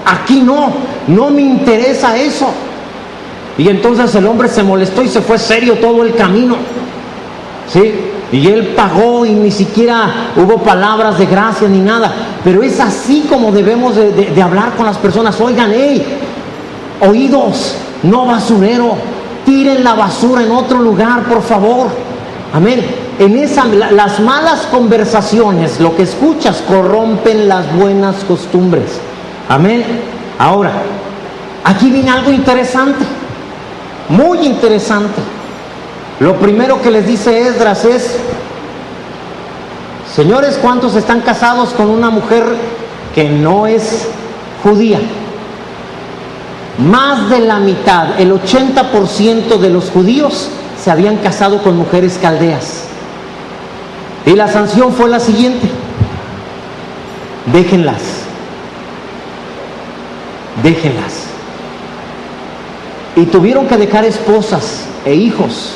aquí no me interesa eso. Y entonces el hombre se molestó y se fue serio todo el camino, ¿sí? Y él pagó y ni siquiera hubo palabras de gracia ni nada. Pero es así como debemos de hablar con las personas. Oigan, hey, oídos, no basurero, tiren la basura en otro lugar, por favor. Amén. Las malas conversaciones, lo que escuchas, corrompen las buenas costumbres. Amén. Ahora, aquí viene algo interesante, muy interesante. Lo primero que les dice Esdras es, señores, ¿cuántos están casados con una mujer que no es judía? Más de la mitad, el 80% de los judíos se habían casado con mujeres caldeas. Y la sanción fue la siguiente: déjenlas. Y tuvieron que dejar esposas e hijos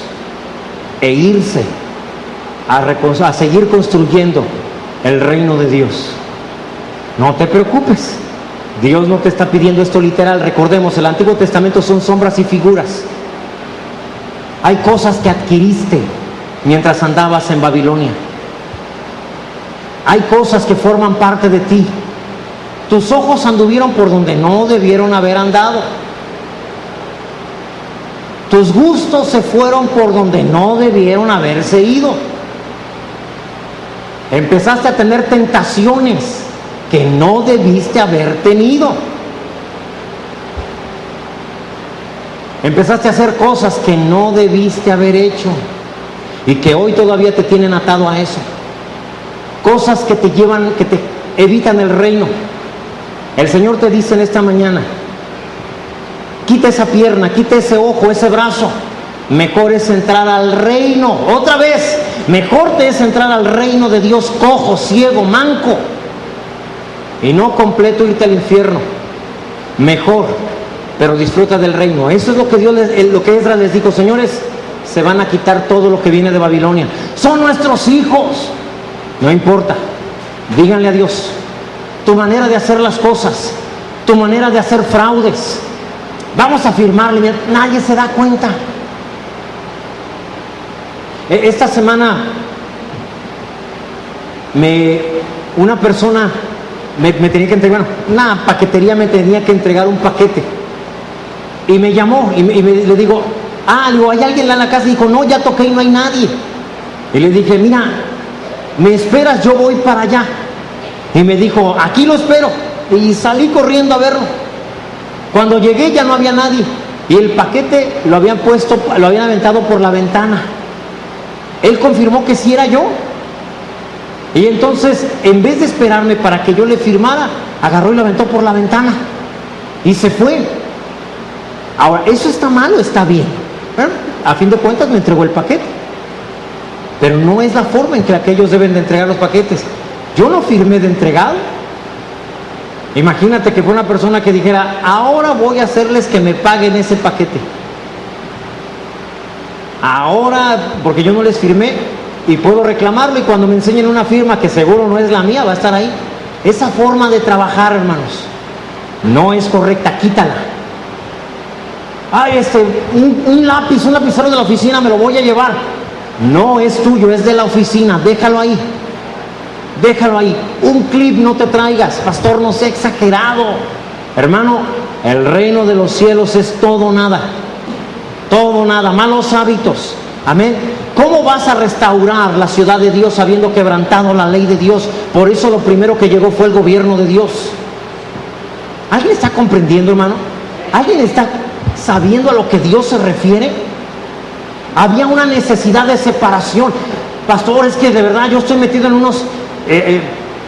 e irse a seguir construyendo el reino de Dios. No te preocupes, Dios no te está pidiendo esto literal. Recordemos, el Antiguo Testamento son sombras y figuras. Hay cosas que adquiriste mientras andabas en Babilonia. Hay cosas que forman parte de ti. Tus ojos anduvieron por donde no debieron haber andado. Tus gustos se fueron por donde no debieron haberse ido. Empezaste a tener tentaciones que no debiste haber tenido. Empezaste a hacer cosas que no debiste haber hecho y que hoy todavía te tienen atado a eso. Cosas que te llevan, que te evitan el reino. El Señor te dice en esta mañana: quita esa pierna, quita ese ojo, ese brazo. Mejor es entrar al reino. Otra vez, mejor te es entrar al reino de Dios cojo, ciego, manco, y no completo irte al infierno. Mejor, pero disfruta del reino. Eso es lo que lo que Esdras les dijo: señores, se van a quitar todo lo que viene de Babilonia. Son nuestros hijos. No importa. Díganle a Dios tu manera de hacer las cosas, tu manera de hacer fraudes. Vamos a firmarle, nadie se da cuenta. Esta semana una persona me tenía que entregar, una paquetería me tenía que entregar un paquete. Y me llamó y le digo, ¿hay alguien en la casa? Y dijo, no, ya toqué y no hay nadie. Y le dije, mira, ¿me esperas? Yo voy para allá. Y me dijo, aquí lo espero. Y salí corriendo a verlo. Cuando llegué ya no había nadie. Y el paquete lo habían aventado por la ventana. Él confirmó que sí era yo. Y entonces, en vez de esperarme para que yo le firmara, agarró y lo aventó por la ventana. Y se fue. Ahora, ¿eso está mal o está bien? Bueno, a fin de cuentas me entregó el paquete. Pero no es la forma en que aquellos deben de entregar los paquetes. Yo no firmé de entregado. Imagínate que fue una persona que dijera, ahora voy a hacerles que me paguen ese paquete. Ahora, porque yo no les firmé y puedo reclamarlo, y cuando me enseñen una firma que seguro no es la mía, va a estar ahí. Esa forma de trabajar, hermanos, no es correcta, quítala. Un lápiz, un lapicero de la oficina me lo voy a llevar. No es tuyo, es de la oficina, déjalo ahí. Déjalo ahí. Un clip no te traigas, pastor, no sea exagerado. Hermano, el reino de los cielos es todo o nada. Todo o nada, malos hábitos. Amén. ¿Cómo vas a restaurar la ciudad de Dios habiendo quebrantado la ley de Dios? Por eso lo primero que llegó fue el gobierno de Dios. ¿Alguien está comprendiendo, hermano? ¿Alguien está sabiendo a lo que Dios se refiere? Había una necesidad de separación. Pastor, es que de verdad yo estoy metido en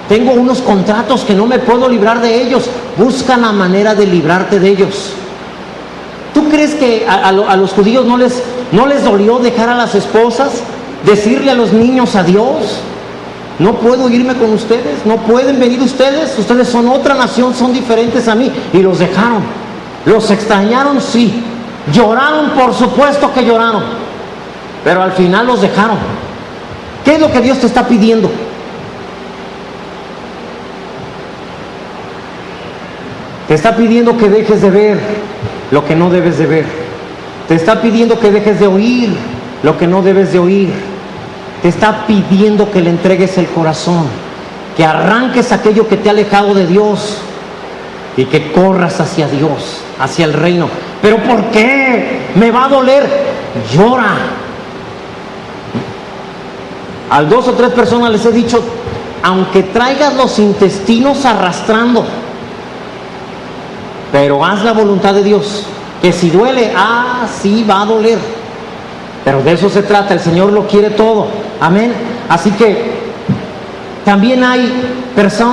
tengo unos contratos que no me puedo librar de ellos. Busca la manera de librarte de ellos. ¿Tú crees que a los judíos no les dolió dejar a las esposas, decirle a los niños adiós? No puedo irme con ustedes, no pueden venir ustedes son otra nación, son diferentes a mí. Y los dejaron. Los extrañaron, sí. Lloraron, por supuesto que lloraron. Pero al final los dejaron. ¿Qué es lo que Dios te está pidiendo? Te está pidiendo que dejes de ver lo que no debes de ver. Te está pidiendo que dejes de oír lo que no debes de oír. Te está pidiendo que le entregues el corazón, que arranques aquello que te ha alejado de Dios y que corras hacia Dios, hacia el reino. ¿Pero por qué? Me va a doler. Llora. A 2 o 3 personas les he dicho, aunque traigas los intestinos arrastrando, pero haz la voluntad de Dios. Que si duele, sí va a doler. Pero de eso se trata, el Señor lo quiere todo. Amén. Así que también hay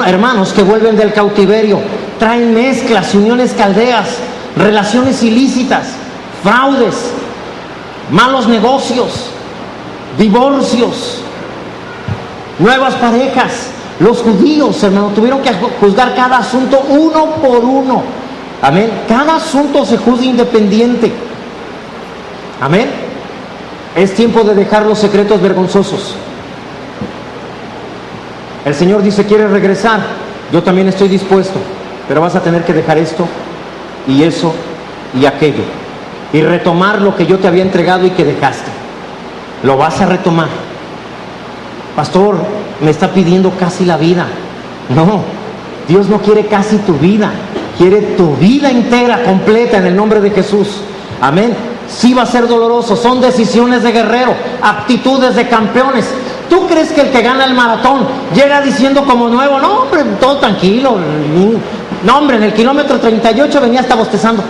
hermanos que vuelven del cautiverio, traen mezclas, uniones caldeas, relaciones ilícitas, fraudes, malos negocios, divorcios, nuevas parejas. Los judíos, hermano, tuvieron que juzgar cada asunto uno por uno. Amén. Cada asunto se juzga independiente. Amén. Es tiempo de dejar los secretos vergonzosos. El Señor dice, ¿quieres regresar? Yo también estoy dispuesto, pero vas a tener que dejar esto y eso y aquello. y retomar lo que yo te había entregado y que dejaste. Lo vas a retomar. Pastor, me está pidiendo casi la vida. No, Dios no quiere casi tu vida, quiere tu vida entera, completa, en el nombre de Jesús. Amén. Sí va a ser doloroso, son decisiones de guerrero, actitudes de campeones. ¿Tú crees que el que gana el maratón llega diciendo como nuevo? No, hombre, todo tranquilo. No, hombre, en el kilómetro 38 venía hasta bostezando.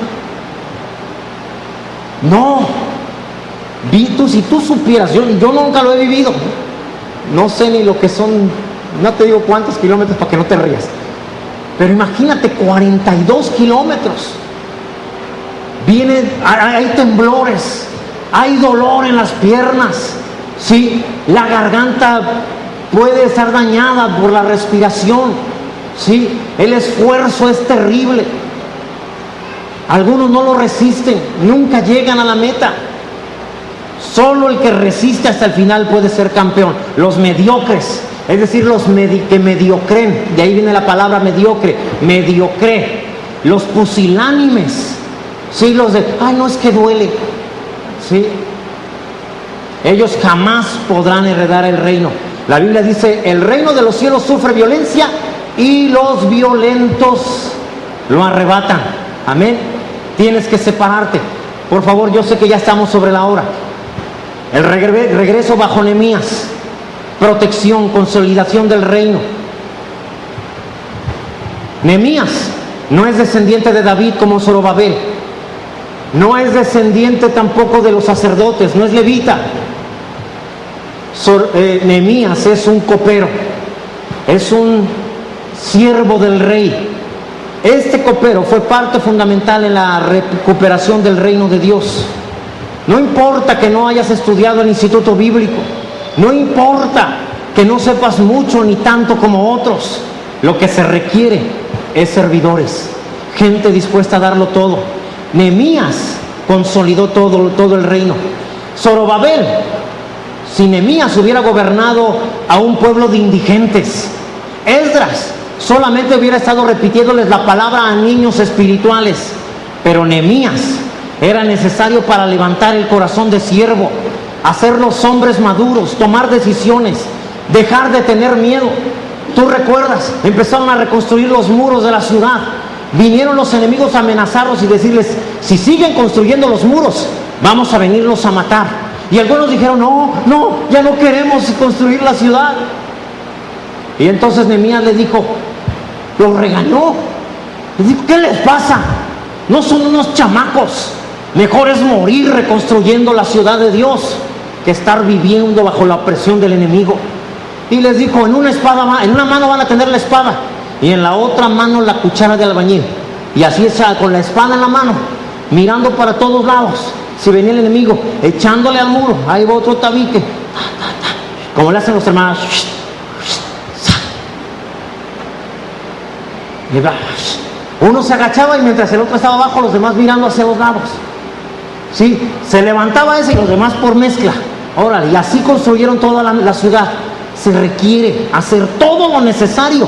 No. Si tú supieras, yo nunca lo he vivido. No sé ni lo que son, no te digo cuántos kilómetros para que no te rías. Pero imagínate, 42 kilómetros. Hay temblores, hay dolor en las piernas, ¿sí? La garganta puede estar dañada por la respiración, ¿sí? El esfuerzo es terrible. Algunos no lo resisten, nunca llegan a la meta. Solo el que resiste hasta el final puede ser campeón. Los mediocres, es decir, los que mediocren, de ahí viene la palabra mediocre, mediocre. Los pusilánimes, sí, los de, ay, no, es que duele, sí. Ellos jamás podrán heredar el reino. La Biblia dice, el reino de los cielos sufre violencia y los violentos lo arrebatan. Amén. Tienes que separarte. Por favor, yo sé que ya estamos sobre la hora. El regreso bajo Nehemías, protección, consolidación del reino. Nehemías no es descendiente de David como Zorobabel, no es descendiente tampoco de los sacerdotes, no es levita. Nehemías es un copero, es un siervo del rey. Este copero fue parte fundamental en la recuperación del reino de Dios. No importa que no hayas estudiado el instituto bíblico, no importa que no sepas mucho ni tanto como otros, lo que se requiere es servidores, gente dispuesta a darlo todo. Nehemías consolidó todo el reino. Zorobabel, si Nehemías hubiera gobernado a un pueblo de indigentes, Esdras solamente hubiera estado repitiéndoles la palabra a niños espirituales, pero Nehemías era necesario para levantar el corazón de siervo, hacerlos hombres maduros, tomar decisiones, dejar de tener miedo. Tú recuerdas, empezaron a reconstruir los muros de la ciudad. Vinieron los enemigos a amenazarlos y decirles, si siguen construyendo los muros, vamos a venirlos a matar. Y algunos dijeron, no, ya no queremos construir la ciudad. Y entonces Nehemías le dijo, los regañó. Les dijo, ¿qué les pasa? No son unos chamacos. Mejor es morir reconstruyendo la ciudad de Dios que estar viviendo bajo la opresión del enemigo. Y les dijo, en una mano van a tener la espada y en la otra mano la cuchara de albañil. Y así con la espada en la mano, mirando para todos lados, si venía el enemigo, echándole al muro, ahí va otro tabique, como le hacen los hermanos. Uno se agachaba y mientras el otro estaba abajo, los demás mirando hacia los lados. Sí, se levantaba ese y los demás por mezcla. Órale, y así construyeron toda la ciudad. Se requiere hacer todo lo necesario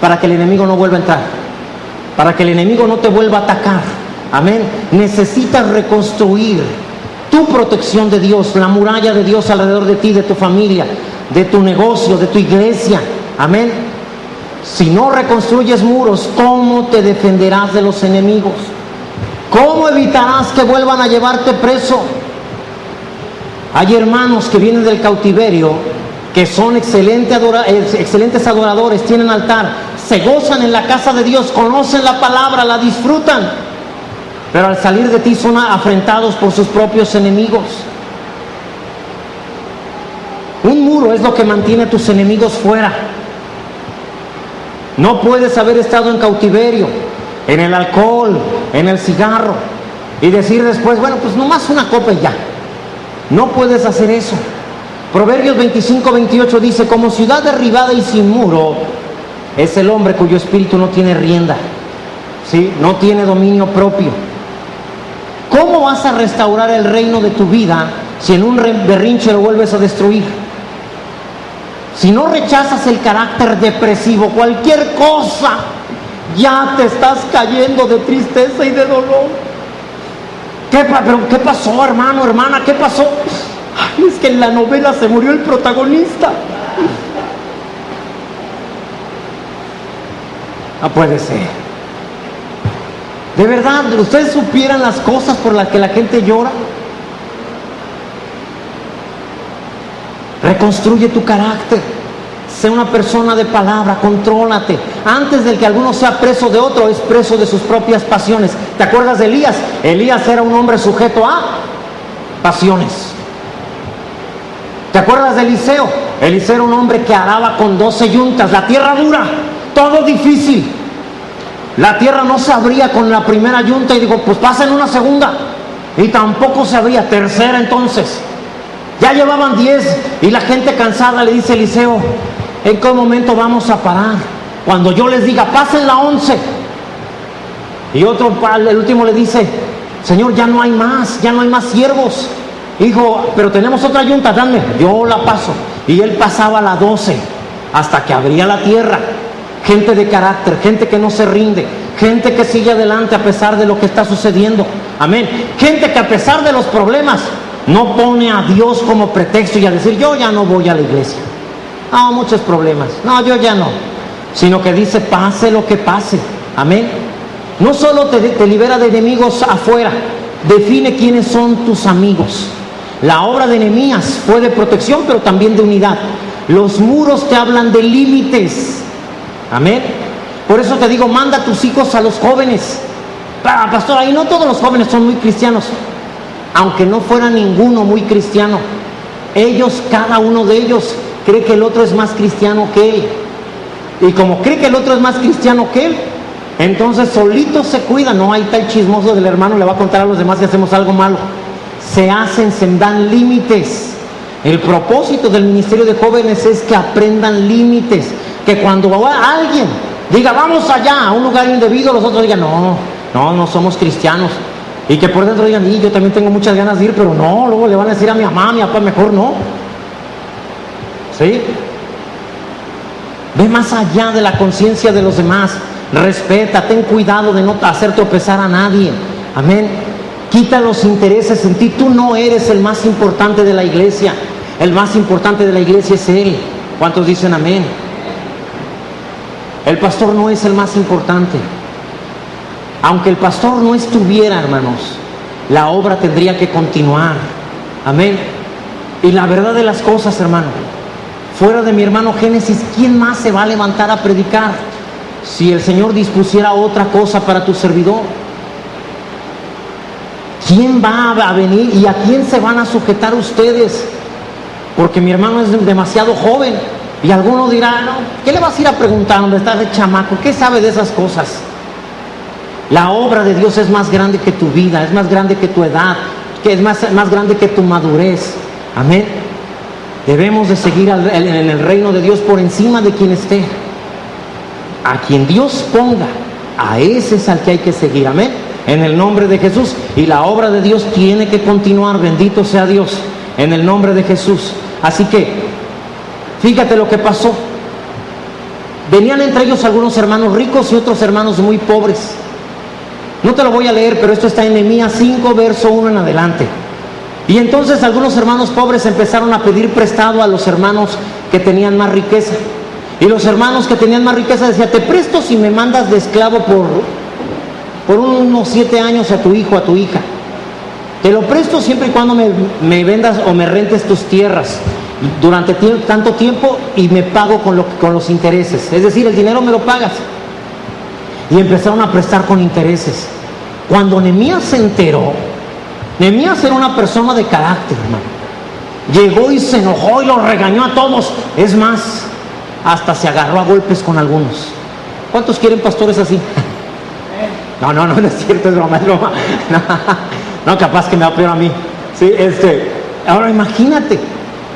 para que el enemigo no vuelva a entrar, para que el enemigo no te vuelva a atacar. Amén. Necesitas reconstruir tu protección de Dios, la muralla de Dios alrededor de ti, de tu familia, de tu negocio, de tu iglesia. Amén. Si no reconstruyes muros, ¿cómo te defenderás de los enemigos? ¿Cómo evitarás que vuelvan a llevarte preso? Hay hermanos que vienen del cautiverio, que son excelentes adoradores, tienen altar, se gozan en la casa de Dios, conocen la palabra, la disfrutan, pero al salir de ti son afrentados por sus propios enemigos. Un muro es lo que mantiene a tus enemigos fuera. No puedes haber estado en cautiverio, en el alcohol, en el cigarro, y decir después, bueno, pues nomás una copa y ya. No puedes hacer eso. Proverbios 25-28 dice, como ciudad derribada y sin muro es el hombre cuyo espíritu no tiene rienda, ¿sí? No tiene dominio propio. ¿Cómo vas a restaurar el reino de tu vida si en un berrinche lo vuelves a destruir? Si no rechazas el carácter depresivo, cualquier cosa, ya te estás cayendo de tristeza y de dolor. ¿Pero qué pasó, hermano, hermana? ¿Qué pasó? Ay, es que en la novela se murió el protagonista. No puede ser. De verdad, ¿ustedes supieran las cosas por las que la gente llora? Reconstruye tu carácter. Sé una persona de palabra, contrólate. Antes de que alguno sea preso de otro, es preso de sus propias pasiones. ¿Te acuerdas de Elías? Elías era un hombre sujeto a pasiones. ¿Te acuerdas de Eliseo? Eliseo era un hombre que araba con 12 yuntas. La tierra dura, todo difícil. La tierra no se abría con la primera yunta y digo, pues pasen una segunda. Y tampoco se abría, tercera entonces. Ya llevaban 10 y la gente cansada le dice a Eliseo, ¿en qué momento vamos a parar? Cuando yo les diga, pasen la 11. Y otro, el último le dice, Señor, ya no hay más siervos. Hijo, pero tenemos otra yunta, dame, yo la paso. Y él pasaba la 12 hasta que abría la tierra. Gente de carácter, gente que no se rinde, gente que sigue adelante a pesar de lo que está sucediendo. Amén. Gente que a pesar de los problemas no pone a Dios como pretexto y a decir, yo ya no voy a la iglesia. No, muchos problemas. No, yo ya no. Sino que dice, pase lo que pase. Amén. No solo te libera de enemigos afuera, define quiénes son tus amigos. La obra de Nehemías fue de protección, pero también de unidad. Los muros te hablan de límites. Amén. Por eso te digo, manda a tus hijos a los jóvenes. Pastor, ahí no todos los jóvenes son muy cristianos. Aunque no fuera ninguno muy cristiano, ellos, cada uno de ellos, cree que el otro es más cristiano que él. Y como cree que el otro es más cristiano que él, entonces solito se cuida. No hay tal chismoso del hermano, le va a contar a los demás si hacemos algo malo. Se dan límites. El propósito del ministerio de jóvenes es que aprendan límites. Que cuando alguien diga, vamos allá a un lugar indebido, los otros digan, no somos cristianos. Y que por dentro digan, yo también tengo muchas ganas de ir, pero no, luego le van a decir a mi mamá, a mi papá, mejor no. ¿Sí? Ve más allá de la conciencia de los demás. Respeta, ten cuidado de no hacer tropezar a nadie. Amén. Quita los intereses en ti. Tú no eres el más importante de la iglesia. El más importante de la iglesia es Él. ¿Cuántos dicen amén? El pastor no es el más importante. Aunque el pastor no estuviera, hermanos, la obra tendría que continuar. Amén. Y la verdad de las cosas, hermano, fuera de mi hermano Génesis, ¿quién más se va a levantar a predicar si el Señor dispusiera otra cosa para tu servidor? ¿Quién va a venir y a quién se van a sujetar ustedes? Porque mi hermano es demasiado joven. Y alguno dirá, no, ¿qué le vas a ir a preguntar donde estás de chamaco? ¿Qué sabe de esas cosas? La obra de Dios es más grande que tu vida, es más grande que tu edad, que es más grande que tu madurez. Amén. Debemos de seguir en el reino de Dios por encima de quien esté. A quien Dios ponga, a ese es al que hay que seguir. Amén. En el nombre de Jesús. Y la obra de Dios tiene que continuar. Bendito sea Dios. En el nombre de Jesús. Así que fíjate lo que pasó. Venían entre ellos algunos hermanos ricos y otros hermanos muy pobres. No te lo voy a leer, pero esto está en Nehemías 5, verso 1 en adelante. Y entonces algunos hermanos pobres empezaron a pedir prestado a los hermanos que tenían más riqueza. Y los hermanos que tenían más riqueza decían, te presto si me mandas de esclavo por unos 7 años a tu hijo, a tu hija. Te lo presto siempre y cuando me vendas o me rentes tus tierras durante tanto tiempo y me pago con los intereses. Es decir, el dinero me lo pagas. Y empezaron a prestar con intereses. Cuando Nehemías se enteró, Nehemías era una persona de carácter, hermano. Llegó y se enojó y los regañó a todos. Es más, hasta se agarró a golpes con algunos. ¿Cuántos quieren pastores así? No es cierto, es broma. No, capaz que me va peor a mí. Sí, ahora imagínate,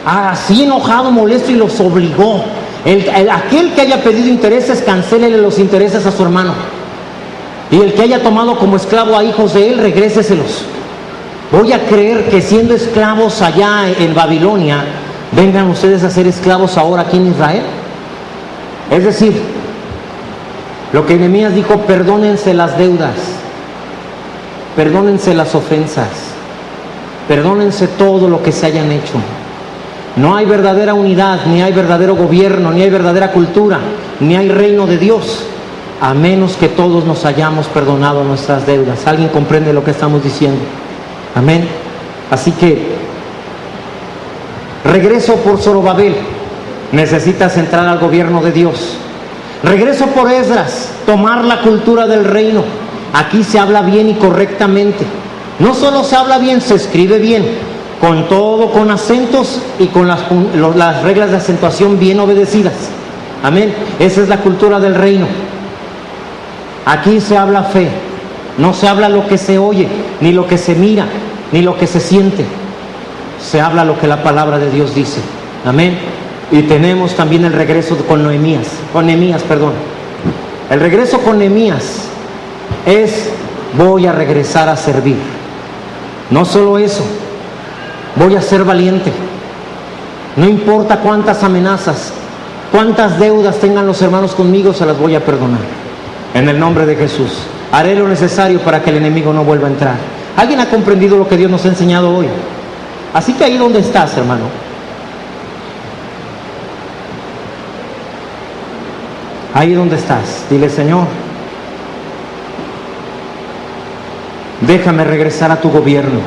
así enojado, molesto, y los obligó. Aquel que haya pedido intereses, cancélele los intereses a su hermano. Y el que haya tomado como esclavo a hijos de él, regréseselos. Voy a creer que siendo esclavos allá en Babilonia, vengan ustedes a ser esclavos ahora aquí en Israel. Es decir, lo que Nehemías dijo, perdónense las deudas. perdónense las ofensas, perdónense todo lo que se hayan hecho. No hay verdadera unidad, ni hay verdadero gobierno, ni hay verdadera cultura, ni hay reino de Dios, a menos que todos nos hayamos perdonado nuestras deudas. ¿Alguien comprende lo que estamos diciendo? Amén. Así que, regreso por Zorobabel, necesitas entrar al gobierno de Dios. Regreso por Esdras, tomar la cultura del reino. Aquí se habla bien y correctamente. No solo se habla bien, se escribe bien. Con todo, con acentos y con las reglas de acentuación bien obedecidas. Amén. Esa es la cultura del reino. Aquí se habla fe. No se habla lo que se oye, ni lo que se mira, ni lo que se siente. Se habla lo que la palabra de Dios dice. Amén. Y tenemos también el regreso con Nehemías. El regreso con Nehemías es: voy a regresar a servir. No solo eso, voy a ser valiente. No importa cuántas amenazas, cuántas deudas tengan los hermanos conmigo, se las voy a perdonar. En el nombre de Jesús. Haré lo necesario para que el enemigo no vuelva a entrar. ¿Alguien ha comprendido lo que Dios nos ha enseñado hoy? Así que ahí donde estás, hermano, ahí donde estás, dile: Señor, déjame regresar a tu gobierno,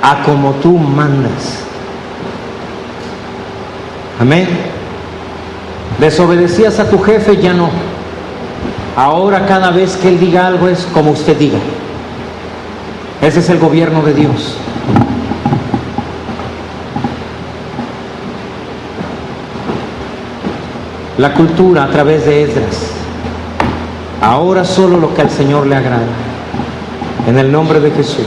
a como tú mandas. Amén. Desobedecías a tu jefe, ya no. Ahora cada vez que él diga algo es como usted diga. Ese es el gobierno de Dios. La cultura a través de Esdras. Ahora solo lo que al Señor le agrada. En el nombre de Jesús.